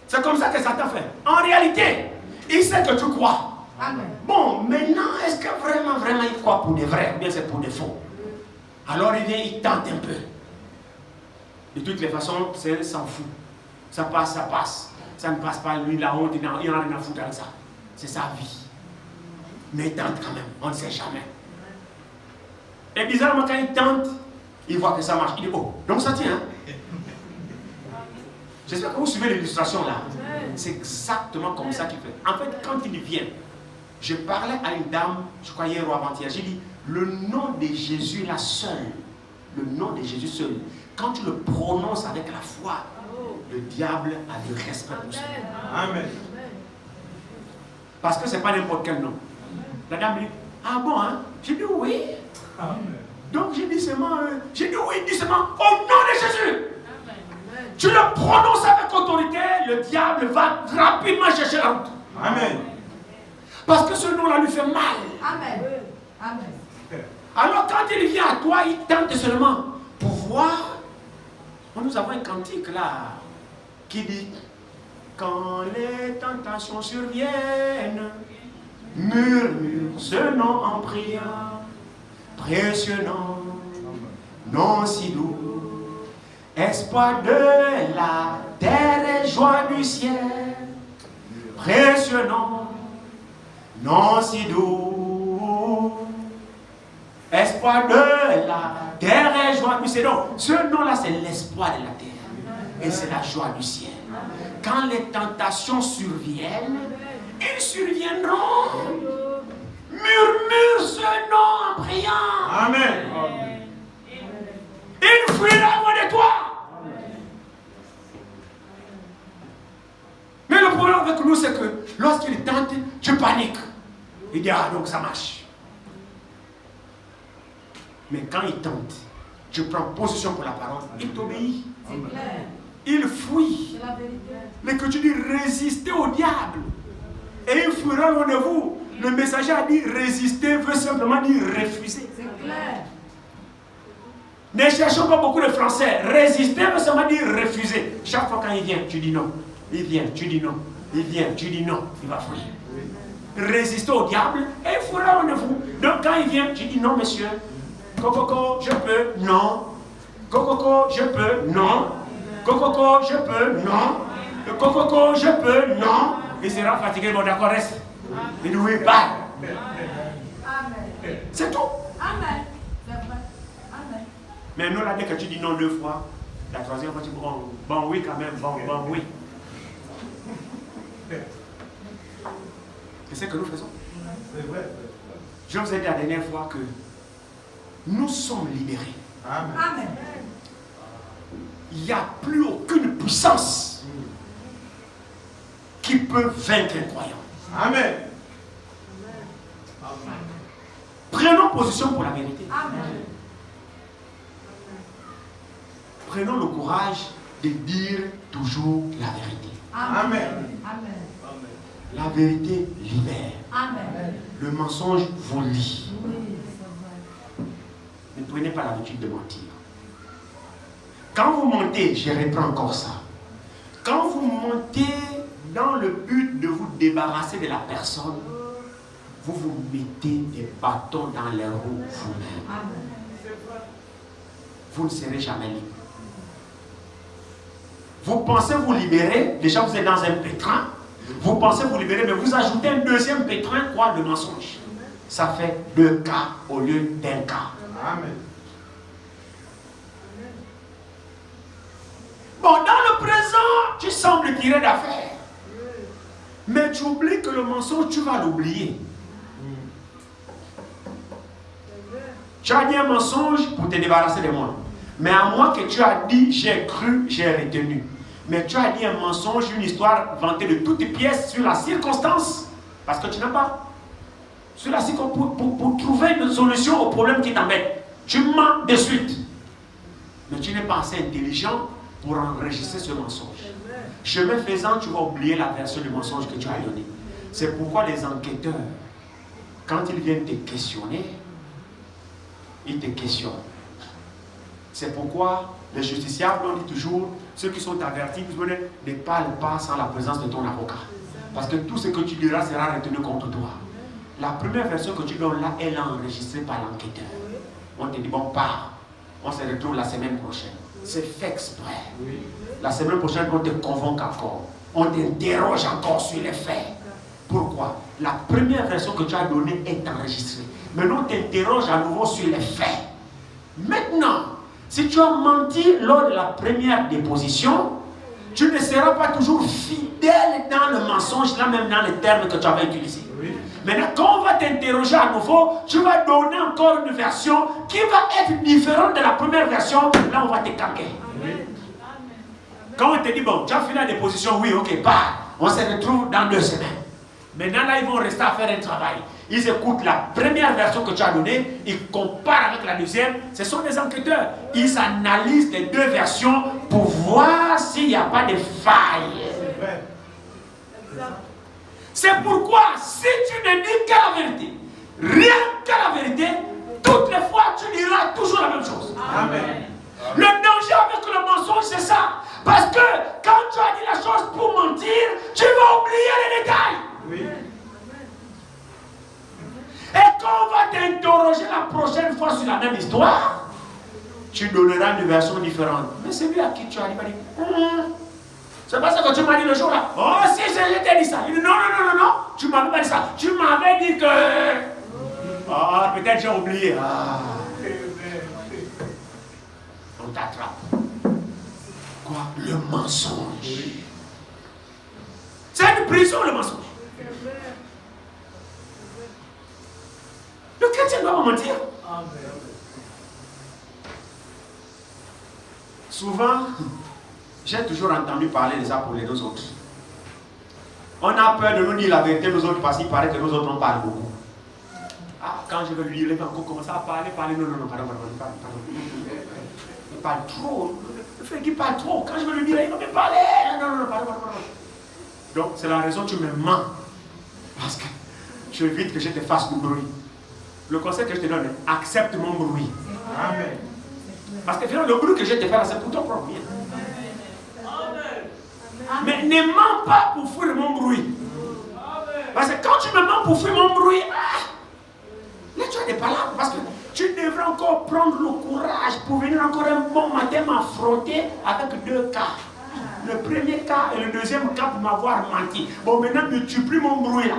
C'est comme ça que Satan fait. En réalité, il sait que tu crois. Amen. Bon, maintenant, est-ce que vraiment il croit pour de vrai ou bien c'est pour de faux? Alors il vient, il tente un peu. De toutes les façons, c'est s'en fout. Ça passe, ça passe. Ça ne passe pas, lui, la honte, il n'en a rien à foutre avec ça. C'est sa vie. Mais il tente quand même, on ne sait jamais. Et bizarrement, quand il tente, il voit que ça marche. Il dit, oh, donc ça tient. Hein? J'espère que vous suivez l'illustration là. C'est exactement comme ça qu'il fait. En fait, quand il vient, je parlais à une dame, je crois hier ou avant-hier, j'ai dit, le nom de Jésus là seul, le nom de Jésus seul, quand tu le prononces avec la foi, le diable a du respect pour ça. Amen. Parce que ce n'est pas n'importe quel nom. La dame dit, ah bon, hein? J'ai dit oui. Amen. Donc j'ai dit seulement, j'ai dit oui, dis seulement, au nom de Jésus. Tu le prononces avec autorité, le diable va rapidement chercher la route. Amen. Parce que ce nom-là lui fait mal. Amen. Amen. Alors quand il vient à toi, il tente seulement pour voir. Nous avons un cantique là qui dit, quand les tentations surviennent, murmure ce nom en priant, précieux nom, nom si doux, espoir de la terre et joie du ciel, précieux nom, nom si doux, espoir de la terre et joie du ciel. Donc, ce nom-là, c'est l'espoir de la terre. Et c'est la joie du ciel. Quand les tentations surviennent, ils surviendront. Murmure ce nom en priant. Amen. Il fuira loin de toi. Mais le problème avec nous, c'est que lorsqu'il tente, tu paniques. Il dit, ah, donc ça marche. Mais quand il tente, tu prends position pour la parole, il t'obéit. Il fuit. C'est la vérité. Mais que tu dis résister au diable. Et il fuira loin de vous. Le messager a dit résister veut simplement dire refuser. C'est clair. Ne cherchons pas beaucoup de français. Résister veut seulement dire refuser. Chaque fois quand il vient, tu dis non. Il vient, tu dis non. Il vient, tu dis non. Il va fuir. Résister au diable et il fera un de vous. Donc quand il vient, tu dis non, monsieur. Coco, je peux, non. Coco, je peux, non. Coco, je peux, non. Coco, je peux, non. Il sera fatigué, bon d'accord, reste. Il dit oui, bye. Amen. C'est tout. Amen. C'est vrai. Amen. Mais nous, là, dès que tu dis non 2 fois, la 3e fois, tu dis bon oui quand même, bon oui. C'est ce que nous faisons. C'est vrai. Je vous ai dit la dernière fois que nous sommes libérés. Amen. Amen. Il n'y a plus aucune puissance qui peut vaincre un croyant. Amen. Prenons position pour la vérité. Amen. Prenons le courage de dire toujours la vérité. Amen. Amen. La vérité libère. Amen. Le mensonge vous lie. Oui, c'est vrai. Ne prenez pas l'habitude de mentir. Quand vous mentez, je reprends encore ça. Quand vous mentez dans le but de vous débarrasser de la personne, vous vous mettez des bâtons dans les roues vous-même. Amen. Vous ne serez jamais libre. Vous pensez vous libérer, déjà vous êtes dans un pétrin. Vous pensez vous libérer, mais vous ajoutez un deuxième pétrin, quoi, de mensonge. Ça fait 2 cas au lieu d'un cas. Amen. Bon, dans le présent, tu sembles tirer d'affaire. Mais tu oublies que le mensonge, tu vas l'oublier. Tu as dit un mensonge pour te débarrasser de moi. Mais à moi que tu as dit, j'ai cru, j'ai retenu. Mais tu as dit un mensonge, une histoire vantée de toutes pièces sur la circonstance. Parce que tu n'as pas. Sur la circonstance, pour trouver une solution au problème qui t'embête. Tu mens de suite. Mais tu n'es pas assez intelligent pour enregistrer ce mensonge. Chemin faisant, tu vas oublier la version du mensonge que tu as donné. C'est pourquoi les enquêteurs, quand ils viennent te questionner, ils te questionnent. C'est pourquoi les justiciables, on dit toujours, ceux qui sont avertis, ne parlent pas sans la présence de ton avocat. Parce que tout ce que tu diras sera retenu contre toi. La première version que tu donnes là, elle est enregistrée par l'enquêteur. On te dit, bon, pars. On se retrouve la semaine prochaine. C'est fait exprès. La semaine prochaine, on te convoque encore. On t'interroge encore sur les faits. Pourquoi? La première version que tu as donnée est enregistrée. Maintenant, on t'interroge à nouveau sur les faits. Maintenant, si tu as menti lors de la première déposition, tu ne seras pas toujours fidèle dans le mensonge, là même dans les termes que tu avais utilisés. Maintenant, quand on va t'interroger à nouveau, tu vas donner encore une version qui va être différente de la première version. Là, on va te calquer. Quand on te dit, bon, tu as fini la déposition, oui, ok, pars. On se retrouve dans 2 semaines. Maintenant, là, ils vont rester à faire un travail. Ils écoutent la première version que tu as donnée, ils comparent avec la deuxième. Ce sont des enquêteurs. Ils analysent les 2 versions pour voir s'il n'y a pas de failles. C'est pourquoi, si tu ne dis que la vérité, rien que la vérité, toutes les fois, tu diras toujours la même chose. Amen. Le danger avec le mensonge, c'est ça. Parce que quand tu as dit la chose pour mentir, tu vas oublier les détails. Oui. Et quand on va t'interroger la prochaine fois sur la même histoire, tu donneras une version différente. Mais celui à qui tu as dit, va dire, c'est pas ça que tu m'as dit le jour là. Oh, si je t'ai dit ça. Il dit, non, tu m'avais pas dit ça. Tu m'avais dit que... Ah, peut-être j'ai oublié. Ah. On t'attrape. Quoi? Le mensonge. C'est une prison, le mensonge. Le chrétien doit pas mentir. Souvent, j'ai toujours entendu parler de ça pour les 2 autres. On a peur de nous dire la vérité, nous autres, parce qu'il paraît que nous autres, on parle beaucoup. Ah, quand je vais lui dire, il va encore commencer à parler. Non, pardon. Il parle trop. Le fait qu'il parle trop, quand je vais lui dire, il va me parler. Non, pardon. Donc, c'est la raison que tu me mens. Parce que tu évites que je te fasse du bruit. Le conseil que je te donne, accepte mon bruit. Amen. Parce que finalement, le bruit que je te fais là, c'est pour ton propre bien. Mais ne mens pas pour fuir mon bruit. Parce que quand tu me mens pour fuir mon bruit, là tu as des palabres. Parce que tu devrais encore prendre le courage pour venir encore un bon matin m'affronter avec 2 cas. Le premier cas et le deuxième cas pour m'avoir menti. Bon, maintenant ne tue plus mon bruit là.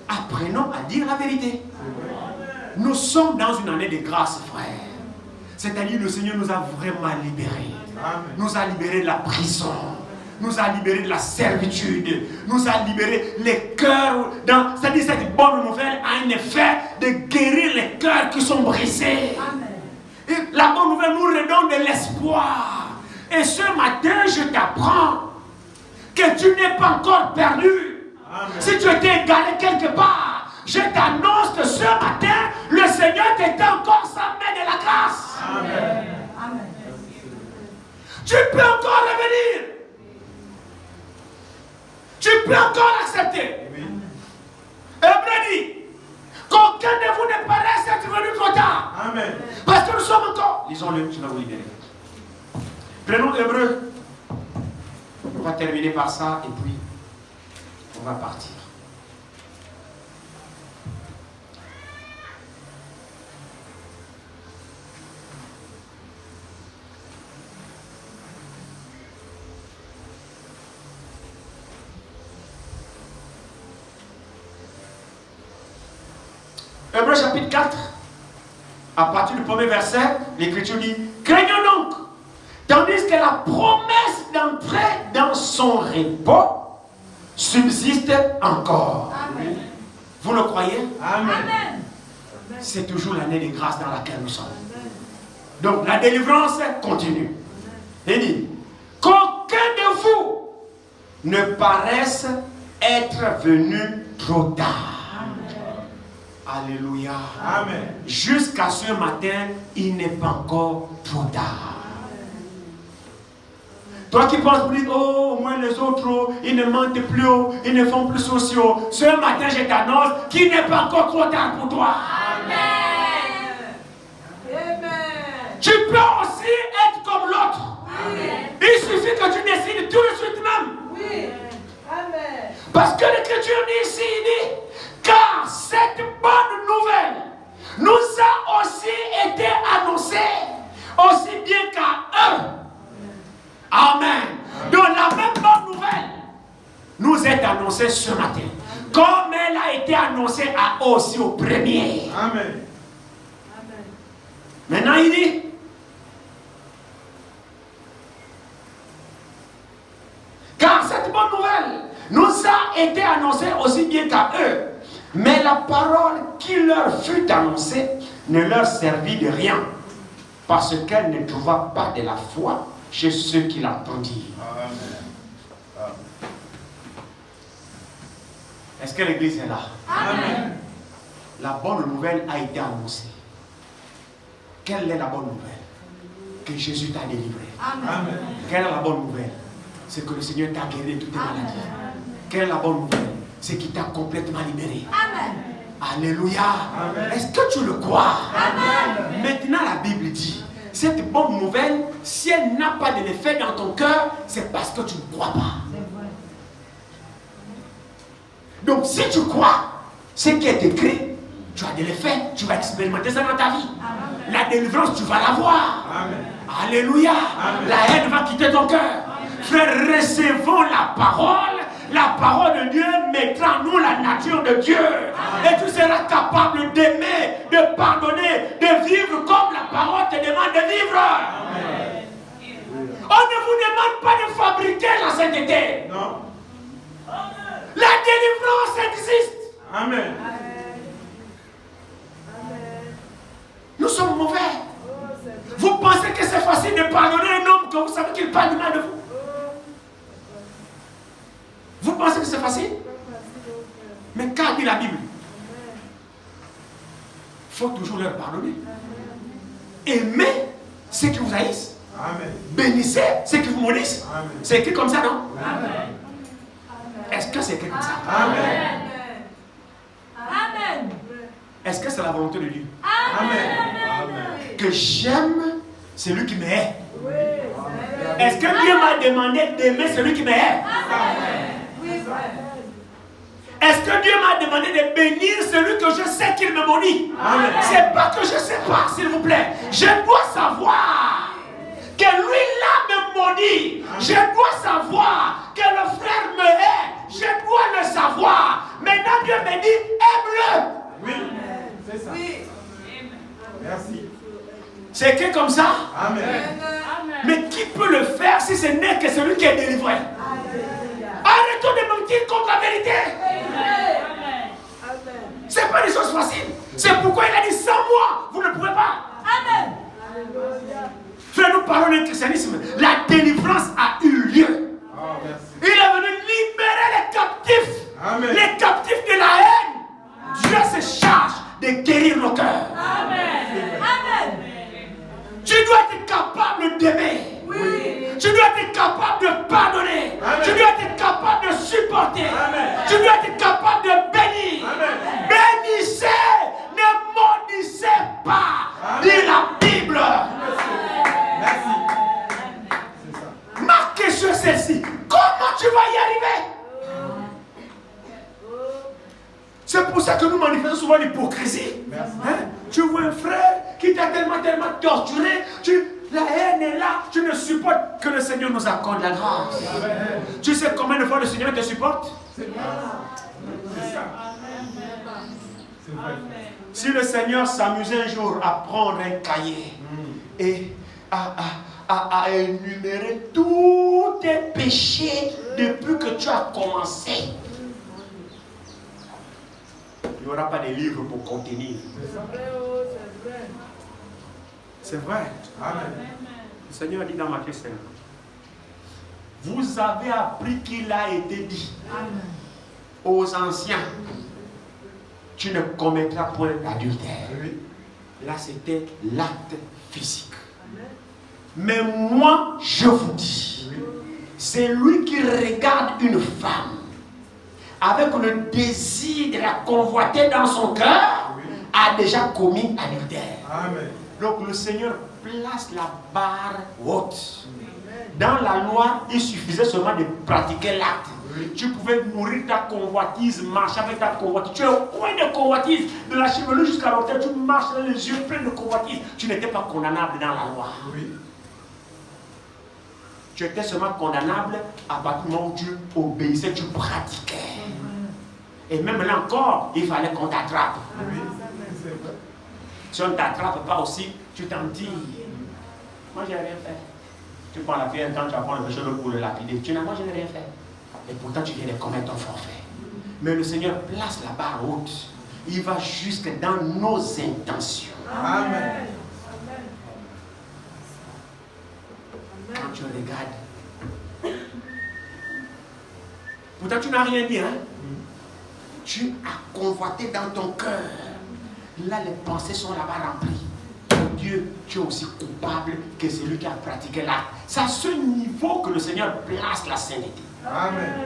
Apprenons à dire la vérité. Nous sommes dans une année de grâce, frère. C'est-à-dire le Seigneur nous a vraiment libérés. Nous a libérés de la prison. Nous a libérés de la servitude. Nous a libérés les cœurs. C'est-à-dire cette bonne nouvelle a un effet de guérir les cœurs qui sont brisés. Et la bonne nouvelle nous redonne de l'espoir. Et ce matin, je t'apprends que tu n'es pas encore perdu. Amen. Si tu étais égaré quelque part, je t'annonce que ce matin, le Seigneur t'étend encore sa main de la grâce. Amen. Amen. Tu peux encore revenir. Tu peux encore accepter. Hébreu dit qu'aucun de vous ne paraisse être venu trop tard. Amen. Parce que nous sommes encore. Lisons-le, je vais vous libérer. Prenons Hébreu. On va terminer par ça et puis on va partir. Hébreu chapitre 4, à partir du premier verset, l'Écriture dit: craignons donc, tandis que la promesse d'entrer dans son repos subsiste encore. Amen. Vous le croyez? Amen. C'est toujours l'année de grâce dans laquelle nous sommes. Donc la délivrance continue. Il dit qu'aucun de vous ne paraisse être venu trop tard. Alléluia. Amen. Jusqu'à ce matin, il n'est pas encore trop tard. Toi qui penses pour dire, oh, moi les autres, oh, ils ne mentent plus, oh, ils ne font plus sociaux. Ce matin, je t'annonce qu'il n'est pas encore trop tard pour toi. Amen. Amen. Tu peux aussi être comme l'autre. Il suffit que tu décides tout de suite même. Oui. Amen. Parce que l'Écriture dit ici, il dit, car cette bonne nouvelle nous a aussi été annoncée, aussi bien qu'à eux. Amen. Donc la même bonne nouvelle nous est annoncée ce matin, comme elle a été annoncée à eux aussi au premier. Amen. Maintenant il dit, car cette bonne nouvelle nous a été annoncée aussi bien qu'à eux, mais la parole qui leur fut annoncée ne leur servit de rien, parce qu'elle ne trouva pas de la foi chez ceux qui l'entendirent. Amen. Est-ce que l'église est là? Amen. La bonne nouvelle a été annoncée. Quelle est la bonne nouvelle? Que Jésus t'a délivré. Amen. Quelle est la bonne nouvelle? C'est que le Seigneur t'a guéri de toutes tes maladies. Quelle est la bonne nouvelle? C'est qu'il t'a complètement libéré. Amen. Alléluia. Amen. Est-ce que tu le crois? Amen. Maintenant la Bible dit, cette bonne nouvelle, si elle n'a pas de l'effet dans ton cœur, c'est parce que tu ne crois pas. Donc si tu crois, ce qui est écrit, tu as de l'effet, tu vas expérimenter ça dans ta vie. Amen. La délivrance, tu vas l'avoir. Alléluia. Amen. La haine va quitter ton cœur. Frère, recevons la parole. La parole de Dieu mettra en nous la nature de Dieu. Amen. Et tu seras capable d'aimer, de pardonner, de vivre comme la parole te demande de vivre. Amen. On ne vous demande pas de fabriquer la sainteté. Non. La délivrance existe. Amen. Nous sommes mauvais. Vous pensez que c'est facile de pardonner un homme que vous savez qu'il parle mal de vous? Vous pensez que c'est facile? Mais qu'a dit la Bible? Il faut toujours leur pardonner. Aimez ceux qui vous haïssent. Amen. Bénissez ceux qui vous maudissent. Amen. C'est écrit comme ça, non? Amen. Est-ce que c'est écrit comme ça? Amen. Amen. Est-ce que c'est la volonté de Dieu? Amen. Que j'aime celui qui m'aime. Oui. Est-ce que Dieu m'a demandé d'aimer celui qui m'aime? Oui, frère. Est-ce que Dieu m'a demandé de bénir celui que je sais qu'il me maudit? Amen. C'est pas que je sais pas, s'il vous plaît. Je dois savoir que lui-là me maudit. Je dois savoir que le frère me hait. Je dois le savoir. Maintenant, Dieu me dit, aime-le. Oui, c'est ça. Oui. Merci. C'est écrit comme ça. Amen. Mais qui peut le faire si ce n'est que celui qui est délivré? Arrêtons de mentir contre la vérité. C'est pas des choses faciles. C'est pourquoi il a dit sans moi, vous ne pouvez pas. Amen. Frère, nous parlons du christianisme. La délivrance a eu lieu. Ah, merci. Il est venu libérer les captifs. Amen. Les captifs de la haine. Dieu se charge de guérir nos cœurs. Amen. Amen. Tu dois être capable d'aimer. Oui. Tu dois être capable de pardonner. Amen. Tu dois être capable de supporter. Amen. Tu dois être capable de bénir. Amen. Bénissez, ne maudissez pas. Amen. Dit la Bible. Merci. C'est ça. Ma question est celle-ci. Comment tu vas y arriver? C'est pour ça que nous manifestons souvent l'hypocrisie. Merci. Hein? Tu vois un frère qui t'a tellement torturé, la haine est là, tu ne supportes que le Seigneur nous accorde la grâce. Amen. Tu sais combien de fois le Seigneur te supporte? C'est ça. C'est vrai. Si le Seigneur s'amusait un jour à prendre un cahier et à énumérer tous tes péchés depuis que tu as commencé, il n'y aura pas de livre pour contenir. C'est vrai. Amen. Le Seigneur dit dans Matthieu 5, vous avez appris qu'il a été dit aux anciens, tu ne commettras point d'adultère. Oui. Là, c'était l'acte physique. Mais moi, je vous dis, c'est lui qui regarde une femme avec le désir de la convoiter dans son cœur, a déjà commis adultère. Amen. Donc le Seigneur place la barre haute. Dans la loi, il suffisait seulement de pratiquer l'acte. Tu pouvais nourrir ta convoitise, marcher avec ta convoitise. Tu es au point de convoitise, de la chevelure jusqu'à l'autel, tu marches dans les yeux pleins de convoitise. Tu n'étais pas condamnable dans la loi. Oui. Tu étais seulement condamnable à partir du moment où tu obéissais, tu pratiquais. Et même là encore, il fallait qu'on t'attrape. Oui. C'est vrai. Si on ne t'attrape pas aussi, tu t'en dis. Moi, je n'ai rien fait. Tu prends la pierre quand tu apprends le péché pour le lapider. Tu n'as, moi, je n'ai rien fait. Et pourtant, tu viens de commettre ton forfait. Mais le Seigneur place la barre haute. Il va jusque dans nos intentions. Amen. Quand tu regardes. Pourtant, tu n'as rien dit, hein? Tu as convoité dans ton cœur. Là, les pensées sont là-bas remplies. Mon Dieu, tu es aussi coupable que celui qui a pratiqué l'acte. C'est à ce niveau que le Seigneur place la sainteté. Amen.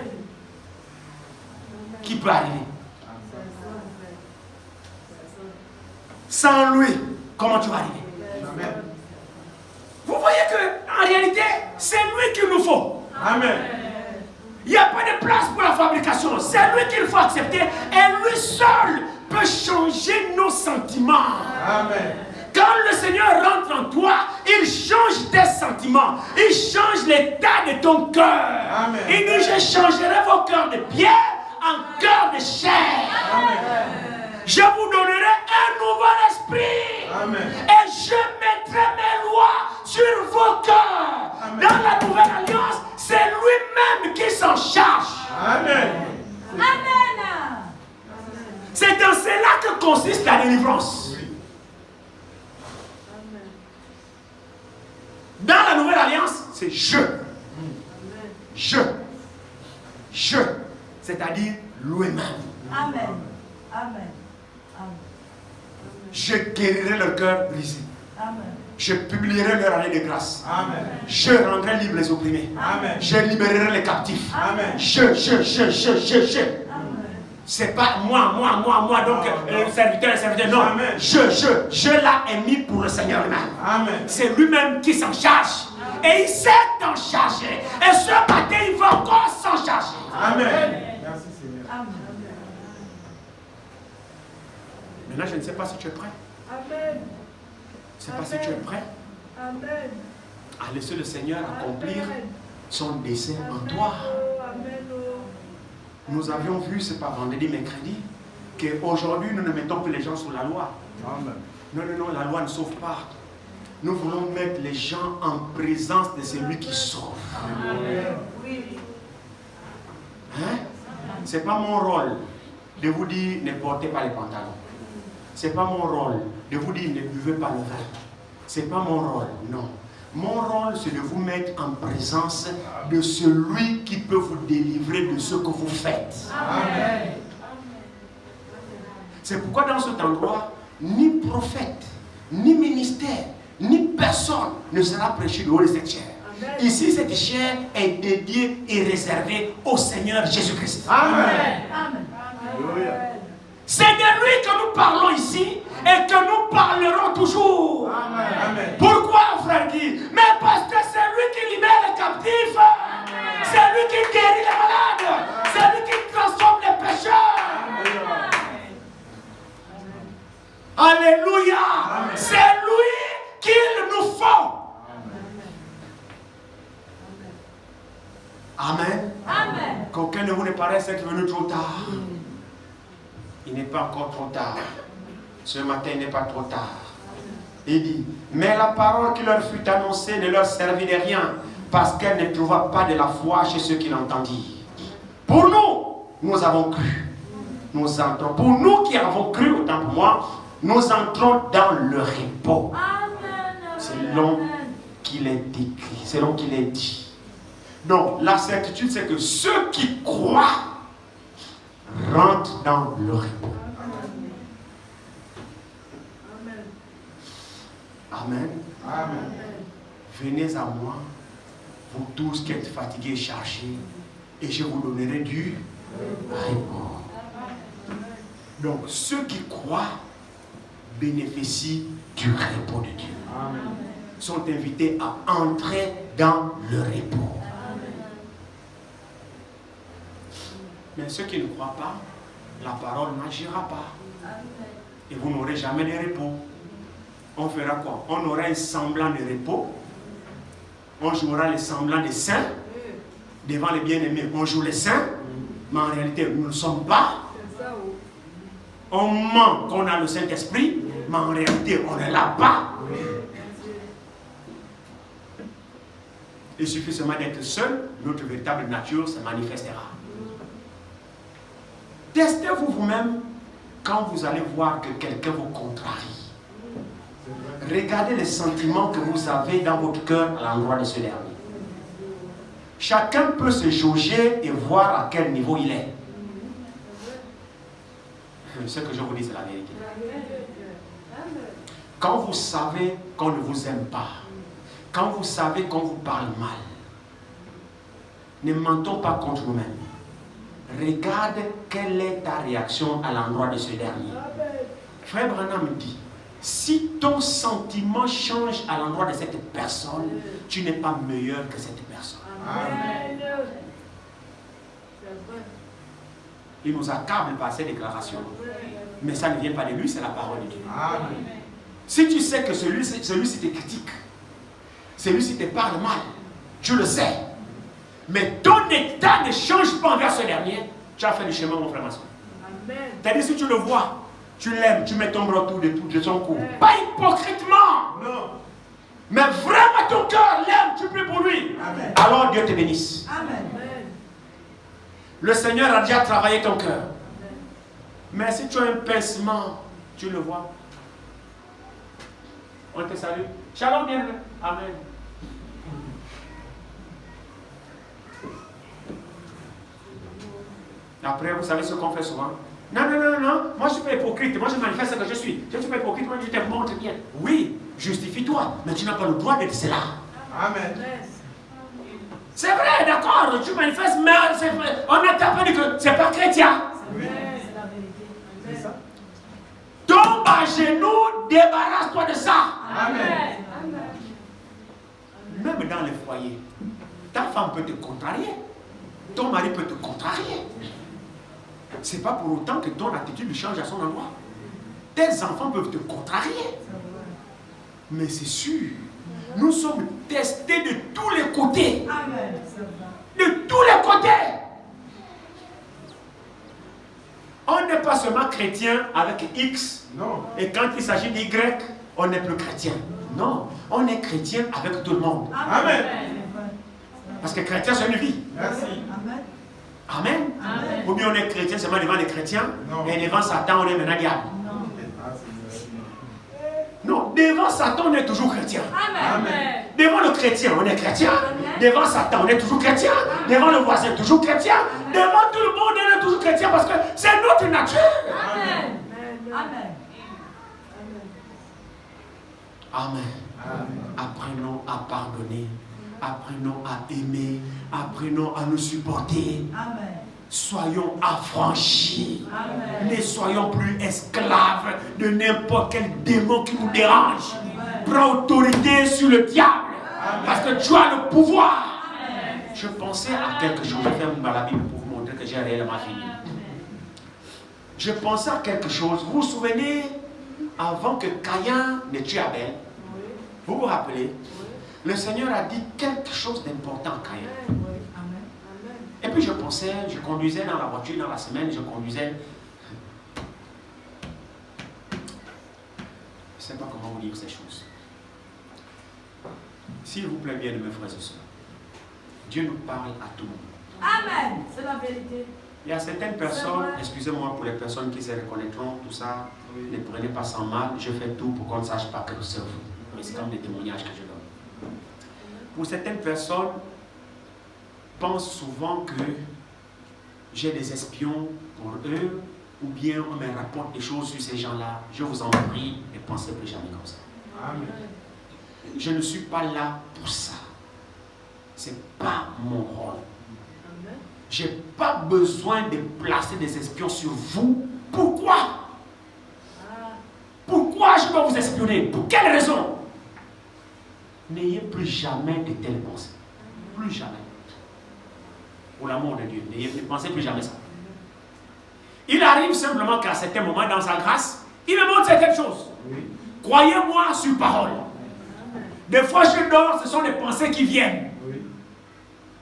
Qui peut arriver? Sans lui, comment tu vas arriver? Amen. Vous voyez qu'en réalité, c'est lui qu'il nous faut. Amen. Il n'y a pas de place pour la fabrication. C'est lui qu'il faut accepter. Et lui seul peut changer nos sentiments. Amen. Quand le Seigneur rentre en toi, il change tes sentiments. Il change l'état de ton cœur. Amen. Il dit, je changerai vos cœurs de pierre en cœur de chair. Je vous donnerai un nouvel esprit. Amen. Et je mettrai mes lois sur vos cœurs. Amen. Dans la nouvelle alliance, c'est lui-même qui s'en charge. Amen. Amen. C'est dans cela que consiste la délivrance. Oui. Dans la nouvelle alliance, c'est je. Je. C'est-à-dire lui-même. Amen. Amen. Amen. Je guérirai le cœur brisé. Je publierai leur année de grâce. Amen. Je rendrai libres les opprimés. Amen. Je libérerai les captifs. Amen. Je. C'est pas moi, donc le serviteur. Non, Amen. je l'ai émis pour le Seigneur lui-même. Amen. C'est lui-même qui s'en charge. Et il s'est en chargé. Et ce matin, il va encore s'en charger. Amen. Merci Seigneur. Maintenant, je ne sais pas si tu es prêt. Amen. Je ne sais pas si tu es prêt Amen. à laisser le Seigneur accomplir son dessein en toi. Nous avions vu, c'est pas vendredi, mercredi, qu'aujourd'hui, nous ne mettons plus les gens sous la loi. Amen. Non, la loi ne sauve pas. Nous voulons mettre les gens en présence de celui qui sauve. Amen. Oui. Hein? Ce n'est pas mon rôle de vous dire ne portez pas les pantalons. Ce n'est pas mon rôle de vous dire ne buvez pas le vin. Ce n'est pas mon rôle, non. Mon rôle, c'est de vous mettre en présence de celui qui peut vous délivrer de ce que vous faites. Amen. C'est pourquoi dans cet endroit, ni prophète, ni ministère, ni personne ne sera prêché de haut de cette chair. Ici, cette chair est dédiée et réservée au Seigneur Jésus-Christ. Amen. Amen. C'est de lui que nous parlons ici et que nous parlerons toujours. Amen. Pourquoi, frère Guy? Mais parce que c'est lui qui libère les captifs. C'est lui qui guérit les malades. C'est lui qui transforme les pécheurs. Alléluia. C'est lui qu'il nous faut. Amen. Amen. Qu'aucun de vous ne paraisse être venu trop tard. Il n'est pas encore trop tard. Ce matin, il n'est pas trop tard. Il dit, mais la parole qui leur fut annoncée ne leur servit de rien, parce qu'elle ne trouva pas de la foi chez ceux qui l'entendirent. Pour nous, nous avons cru. Nous entrons. Pour nous qui avons cru, autant pour moi, nous entrons dans le repos. Amen. Selon qu'il est décrit, selon qu'il est dit. Donc, la certitude, c'est que ceux qui croient rentrent dans le repos. Amen. Amen. Venez à moi, vous tous qui êtes fatigués et chargés, et je vous donnerai du repos. Donc, ceux qui croient bénéficient du repos de Dieu. Amen. Sont invités à entrer dans le repos. Mais ceux qui ne croient pas, la parole n'agira pas. Et vous n'aurez jamais de repos. On fera quoi? On aura un semblant de repos. On jouera le semblant des saints. Devant les bien-aimés, on joue les saints. Mais en réalité, nous ne sommes pas. On ment qu'on a le Saint-Esprit. Mais en réalité, on ne l'a pas. Il suffit seulement d'être seul. Notre véritable nature se manifestera. Testez-vous vous-même quand vous allez voir que quelqu'un vous contrarie. Regardez les sentiments que vous avez dans votre cœur à l'endroit de ce dernier. Chacun peut se jauger et voir à quel niveau il est. Ce que je vous dis, c'est la vérité. Quand vous savez qu'on ne vous aime pas, quand vous savez qu'on vous parle mal, ne mentons pas contre nous-mêmes. Regarde quelle est ta réaction à l'endroit de ce dernier. Frère Branham dit, si ton sentiment change à l'endroit de cette personne, tu n'es pas meilleur que cette personne. Amen. Il nous accable par ces déclarations. Mais ça ne vient pas de lui, c'est la parole de Dieu. Amen. Si tu sais que celui-ci te critique, celui-ci te parle mal, tu le sais. Mais ton état ne change pas envers ce dernier, tu as fait le chemin, mon frère, ma soeur. C'est-à-dire, si tu le vois, tu l'aimes, tu mets ton bras autour de son cou. Pas hypocritement. Non. Mais vraiment ton cœur l'aime, tu pries pour lui. Amen. Alors Dieu te bénisse. Amen. Le Seigneur a déjà travaillé ton cœur. Mais si tu as un pincement, tu le vois. On te salue. Shalom, bienvenue. Amen. Après, vous savez ce qu'on fait souvent. Non. Moi, je ne suis pas hypocrite. Moi, je manifeste ce que je suis. Je ne suis pas hypocrite. Moi, je te montre bien. Oui, justifie-toi. Mais tu n'as pas le droit d'être cela. Amen. C'est vrai, d'accord, tu manifestes, mais on n'a pas dit que c'est pas chrétien. Oui. C'est la vérité. C'est ça. Tombe à genoux, débarrasse-toi de ça. Amen. Même dans les foyers, ta femme peut te contrarier. Ton mari peut te contrarier. C'est pas pour autant que ton attitude change à son endroit. Tes enfants peuvent te contrarier. Mais c'est sûr, nous sommes testés de tous les côtés. Amen. De tous les côtés. On n'est pas seulement chrétien avec X. Non. Et quand il s'agit d'Y, on n'est plus chrétien. Non, on est chrétien avec tout le monde. Amen. Parce que chrétien, c'est une vie. Merci. Amen. Amen. Ou bien on est chrétien seulement devant les chrétiens. Non. Et devant Satan, on est maintenant diable. Ah, c'est Non, devant Satan, on est toujours chrétien. Amen. Devant le chrétien, on est chrétien. Devant Satan, on est toujours chrétien. Devant le voisin, toujours chrétien. Devant tout le monde, on est toujours chrétien parce que c'est notre nature. Amen. Amen. Amen. Amen. Apprenons à pardonner. Apprenons à aimer. Apprenons à nous supporter. Amen. Soyons affranchis. Amen. Ne soyons plus esclaves de n'importe quel démon qui nous dérange. Prends autorité sur le diable. Parce que tu as le pouvoir. Je pensais à quelque chose. Je vais faire dans la Bible pour vous montrer que j'ai réellement fini. Je pensais à quelque chose. Vous vous souvenez, avant que Caïn ne tue Abel, vous vous rappelez, le Seigneur a dit quelque chose d'important à Caïn. Et puis je pensais, je conduisais dans la voiture dans la semaine, je conduisais. Je ne sais pas comment vous dire ces choses. S'il vous plaît, bien mes frères et sœurs, Dieu nous parle à tout le monde. Amen. C'est la vérité. Il y a certaines personnes, excusez-moi pour les personnes qui se reconnaîtront, tout ça, ne prenez pas sans mal, je fais tout pour qu'on ne sache pas que c'est vous. Mais c'est comme des témoignages que je donne. Pour certaines personnes, pensent souvent que j'ai des espions pour eux, ou bien on me rapporte des choses sur ces gens-là. Je vous en prie, ne pensez plus jamais comme ça. Amen. Je ne suis pas là pour ça. Ce n'est pas mon rôle. Je n'ai pas besoin de placer des espions sur vous. Pourquoi? Pourquoi je dois vous espionner? Pour quelle raison? N'ayez plus jamais de telles pensées. Plus jamais. Pour l'amour de Dieu, ne pensez plus jamais ça. Il arrive simplement qu'à certains moments, dans sa grâce, il me montre certaines choses. Oui. Croyez-moi sur parole. Des fois, je dors, ce sont des pensées qui viennent. Oui.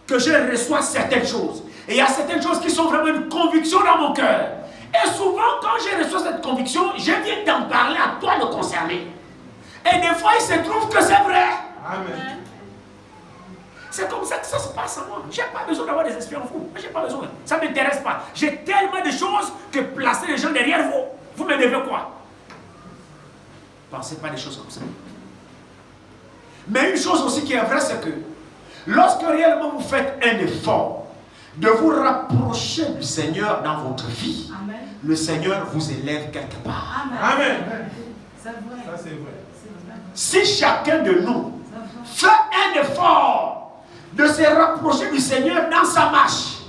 Que je reçois certaines choses. Et il y a certaines choses qui sont vraiment une conviction dans mon cœur. Et souvent, quand je reçois cette conviction, je viens d'en parler à toi le concerné. Et des fois, il se trouve que c'est vrai. Amen. C'est comme ça que ça se passe en moi. Je n'ai pas besoin d'avoir des espions fous. Je n'ai pas besoin. Ça ne m'intéresse pas. J'ai tellement de choses que placer les gens derrière vous. Vous me devez quoi? Pensez pas des choses comme ça. Mais une chose aussi qui est vraie, c'est que lorsque réellement vous faites un effort de vous rapprocher du Seigneur dans votre vie, Amen. le Seigneur vous élève quelque part. Amen. Amen. C'est vrai. Ça, c'est vrai. Si chacun de nous fait un effort de se rapprocher du Seigneur dans sa marche,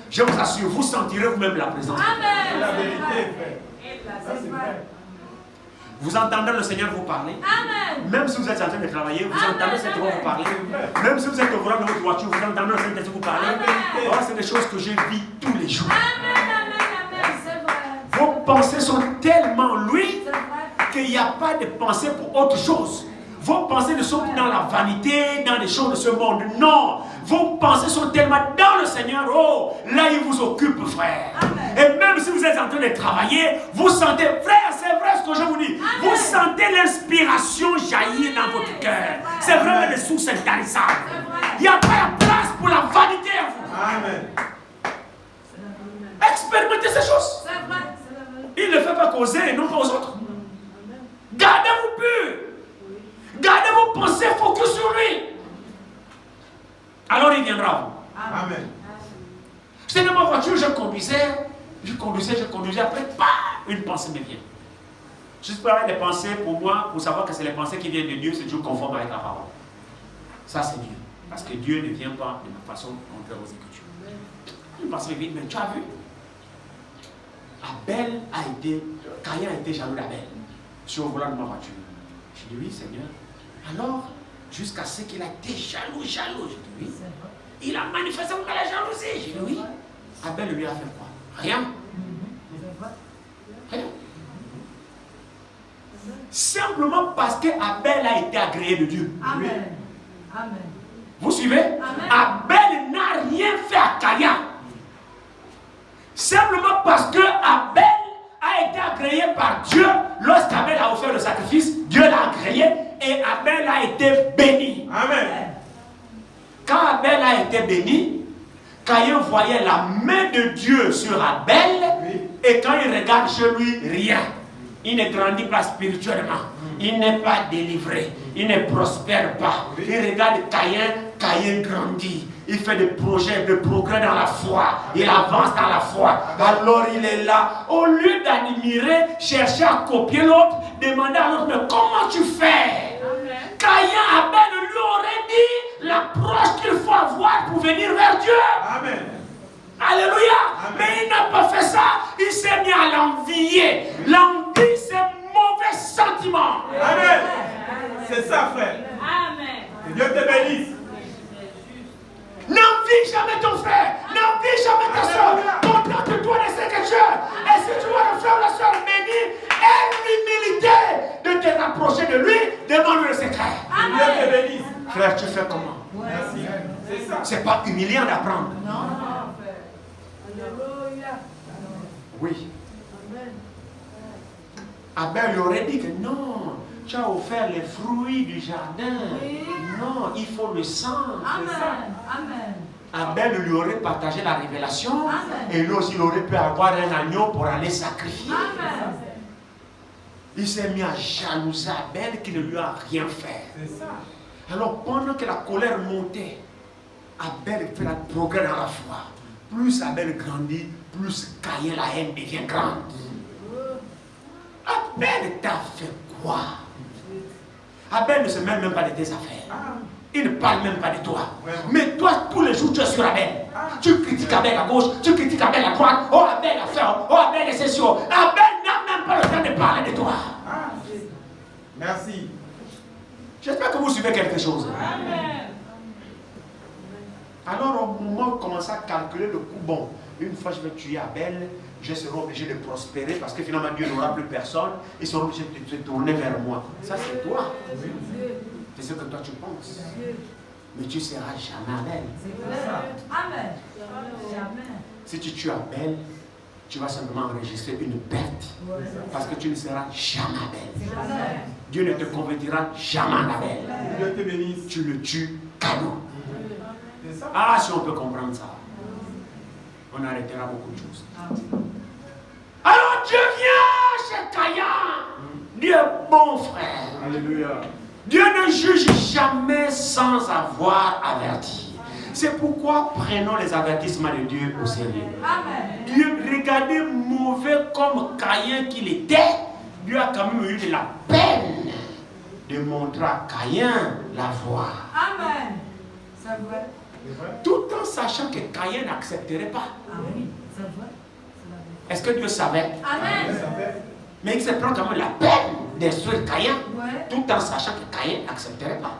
je vous assure, vous sentirez vous-même la présence. C'est la Amen. vérité, frère. Ça, c'est vrai. Vous entendez le Seigneur vous parler. Amen. Même si vous êtes en train de travailler, vous Amen. entendez cette voix vous parler. Même si vous êtes au volant de votre voiture, vous entendez le Saint-Esprit vous parler. Amen. Oh, c'est des choses que je vis tous les jours. Amen. Amen. C'est vrai. Vos pensées sont tellement lui C'est vrai. qu'il n'y a pas de pensée pour autre chose. Vos pensées ne sont plus dans la vanité, dans les choses de ce monde. Non. Vos pensées sont tellement dans le Seigneur. Oh, là il vous occupe, frère. Amen. Et même si vous êtes en train de travailler, vous sentez, frère, c'est vrai ce que je vous dis. Amen. Vous sentez l'inspiration jaillir dans votre cœur. C'est vraiment des sources intarissables. Il n'y a pas la place pour la vanité à vous. Amen. Expérimentez ces choses. C'est vrai. C'est la vérité. Il ne fait pas causer et non pas aux autres. Gardez-vous pur. Gardez vos pensées focus sur lui. Alors il viendra à vous. Amen. J'étais dans ma voiture, je conduisais. Après, une pensée me vient. Juste pour avoir des pensées pour moi, pour savoir que c'est les pensées qui viennent de Dieu, c'est toujours conforme avec la parole. Ça, c'est Dieu. Parce que Dieu ne vient pas de ma façon contraire aux Écritures. Une pensée vite, mais tu as vu? Caïn a été jaloux d'Abel sur le volant de ma voiture. Je dis oui, Seigneur. Alors, jusqu'à ce qu'il a été jaloux. Je dis oui. Il a manifesté la jalousie. Je dis oui. Abel lui a fait quoi? Rien. Rien. Simplement parce qu'Abel a été agréé de Dieu. Amen. Amen. Vous suivez? Amen. Abel n'a rien fait à Caïn. Simplement parce que Abel a été agréé par Dieu. Lorsqu'Abel a offert le sacrifice, Dieu l'a agréé et Abel a été béni. Amen. Quand Abel a été béni, Caïn voyait la main de Dieu sur Abel, Oui. et quand il regarde chez lui, rien. Il ne grandit pas spirituellement. Il n'est pas délivré. Il ne prospère pas. Oui. Il regarde Caïn grandit. Il fait des projets, des progrès dans la foi. Il avance dans la foi. Alors il est là. Au lieu d'admirer, chercher à copier l'autre, demander à l'autre, mais comment tu fais? Caïn, Abel lui aurait dit l'approche qu'il faut avoir pour venir vers Dieu. Amen. Alléluia. Amen. Mais il n'a pas fait ça. Il s'est mis à l'envier. L'envie, c'est mauvais sentiment. Amen. C'est ça, frère. Amen. Que Dieu te bénisse. N'envie jamais ton frère. N'envie jamais ta soeur. Contente-toi de ce que tu as. Et si tu vois le frère ou la soeur béni, aie l'humilité de te rapprocher de lui. Demande-lui le secret. Que Dieu te bénisse. Frère, tu fais comment? Merci. C'est ça. C'est pas humiliant d'apprendre. Non, frère. Alléluia. Oui. Amen. Abel lui aurait dit que non, tu as offert les fruits du jardin. Oui. Non, il faut le sang. Amen. Amen. Abel lui aurait partagé la révélation. Amen. Et lui aussi, il aurait pu avoir un agneau pour aller sacrifier. Amen. Il s'est mis à jalouser Abel qui ne lui a rien fait. C'est ça. Alors pendant que la colère montait, Abel fait le progrès dans la foi. Plus Abel grandit, plus Caïn, la haine devient grande. Abel t'a fait quoi? Abel ne se mêle même pas de tes affaires. Il ne parle même pas de toi. Vraiment. Mais toi, tous les jours, tu es sur Abel. Tu critiques Abel à gauche, tu critiques Abel à droite. Oh, Abel a fait, oh, Abel est ceci. Oh. Abel n'a même pas le temps de parler de toi. Merci. J'espère que vous suivez quelque chose. Amen. Alors, au moment où vous commencez à calculer le coup, bon, une fois je vais tuer Abel, je serai obligé de prospérer parce que finalement Dieu n'aura plus personne, ils seront obligés de se tourner vers moi. Ça, c'est toi. C'est ce que toi tu penses. Mais tu ne seras jamais Abel. Amen. Jamais. Si tu tues Abel, tu vas simplement enregistrer une perte. Parce que tu ne seras jamais Abel. Amen. Dieu ne te convertira jamais en Abel. Que Dieu te bénisse. Tu le tues cadeau. C'est ça. Ah, si on peut comprendre ça, on arrêtera beaucoup de choses. Alors Dieu vient chez Caïn. Dieu est bon frère. Alléluia. Dieu ne juge jamais sans avoir averti. C'est pourquoi prenons les avertissements de Dieu au sérieux. Amen. Dieu, regardez mauvais comme Caïn qu'il était, Dieu a quand même eu de la peine de montrer à Caïn la voie. Amen. C'est vrai. C'est vrai. Tout en sachant que Caïn n'accepterait pas. Ah oui, c'est vrai. C'est la vérité. Est-ce que Dieu savait? Amen. Ça fait. Mais il se prend quand même la peine d'instruire Caïn, Ouais. tout en sachant que Caïn n'accepterait pas.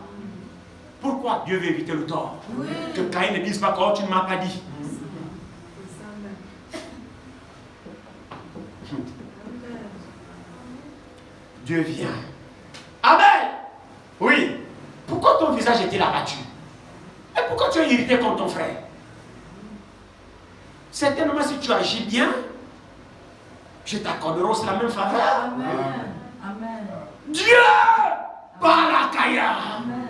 Pourquoi Dieu veut éviter le tort? Oui. Que Caïn ne dise pas que oh, tu ne m'as pas dit. Dieu vient. Abel! Oui. Pourquoi ton visage est-il abattu? Et pourquoi tu es irrité contre ton frère? Certainement, si tu agis bien, je t'accorderai aussi la même faveur. Amen. Amen. Dieu parle à Caïn. Amen.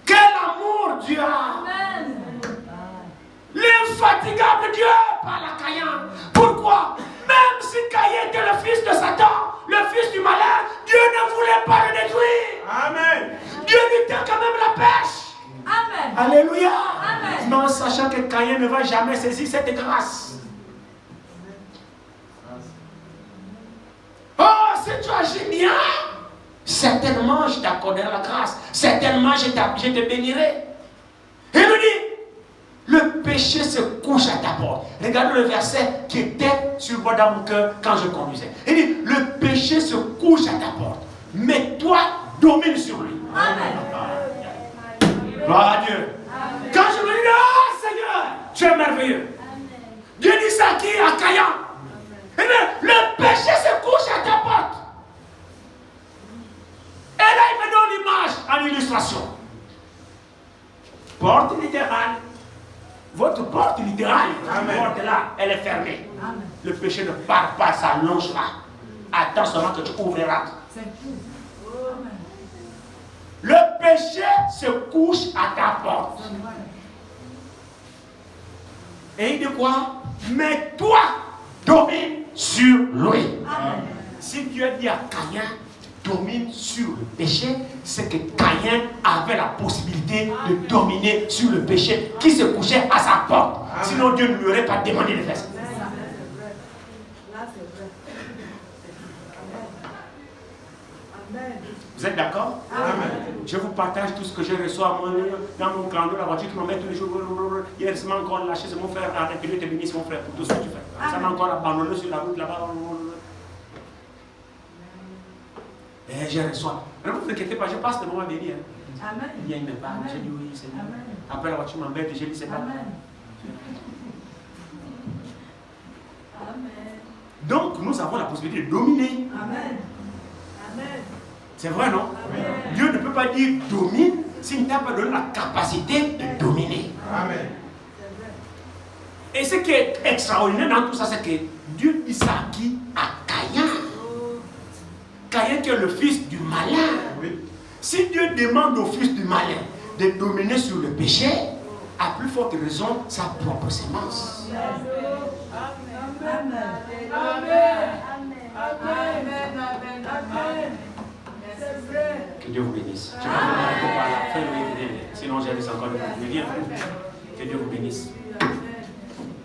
Quel amour Dieu a! Amen. L'infatigable Dieu parle à Caïn. Pourquoi? Même si Caïn était le fils de Satan, le fils du malin, Dieu ne voulait pas le détruire. Amen. Dieu lui tient quand même la pêche. Amen. Alléluia. Amen. Mais en sachant que Caïn ne va jamais saisir cette grâce. Oh, si tu agis bien, certainement je t'accorderai la grâce. Certainement je te bénirai. Et il nous dit, le péché se couche à ta porte. Regardez le verset qui était sur le bord dans mon cœur quand je conduisais. Il dit, le péché se couche à ta porte. Mais toi, domine sur lui. Amen. Gloire à Dieu. Amen. Quand je me dis, ah Seigneur, tu es merveilleux. Dieu dit ça à qui? À Caïn. Eh bien, le péché se couche à ta porte. Et là, il me donne l'image en illustration. Porte littérale. Votre porte littérale, la porte là, elle est fermée. Amen. Le péché ne part pas, ça longe là. Attends seulement que tu ouvriras. C'est tout. Amen. Le péché se couche à ta porte. Et il dit quoi? Mais toi, domine sur lui. Amen. Si Dieu dit à Caïn, domine sur le péché, c'est que Caïn avait la possibilité de dominer sur le péché qui se couchait à sa porte. Sinon Dieu ne lui aurait pas demandé de faire ça. Vous êtes d'accord? Je vous partage tout ce que je reçois dans mon clando, la voiture qui m'emmène tous les jours. Hier, ça m'a encore lâché, c'est mon frère. Arrête, que Dieu te bénisse, mon frère, pour tout ce que tu fais. Ça m'a encore abandonné sur la route là-bas. Et je reçois. Ne vous inquiétez pas, je passe le moment béni. Amen. Il y a une part, j'ai dit oui, c'est bien. Amen. Après la voiture m'embête, j'ai dit c'est pas. Amen. Amen. Donc, nous avons la possibilité de dominer. Amen. Amen. C'est vrai, non? Amen. Dieu ne peut pas dire domine s'il ne t'a pas donné la capacité de dominer. Amen. Et ce qui est extraordinaire dans tout ça, c'est que Dieu dit ça à qui? À Caïn. Caïn qui est le fils du malin. Oui. Si Dieu demande au fils du malin de dominer sur le péché, à plus forte raison, sa propre sémence. Amen. Amen. C'est vrai. Que Dieu vous bénisse. Je vais vous arrêter par la fin, sinon j'ai encore de vous. Mais viens, que Dieu vous bénisse.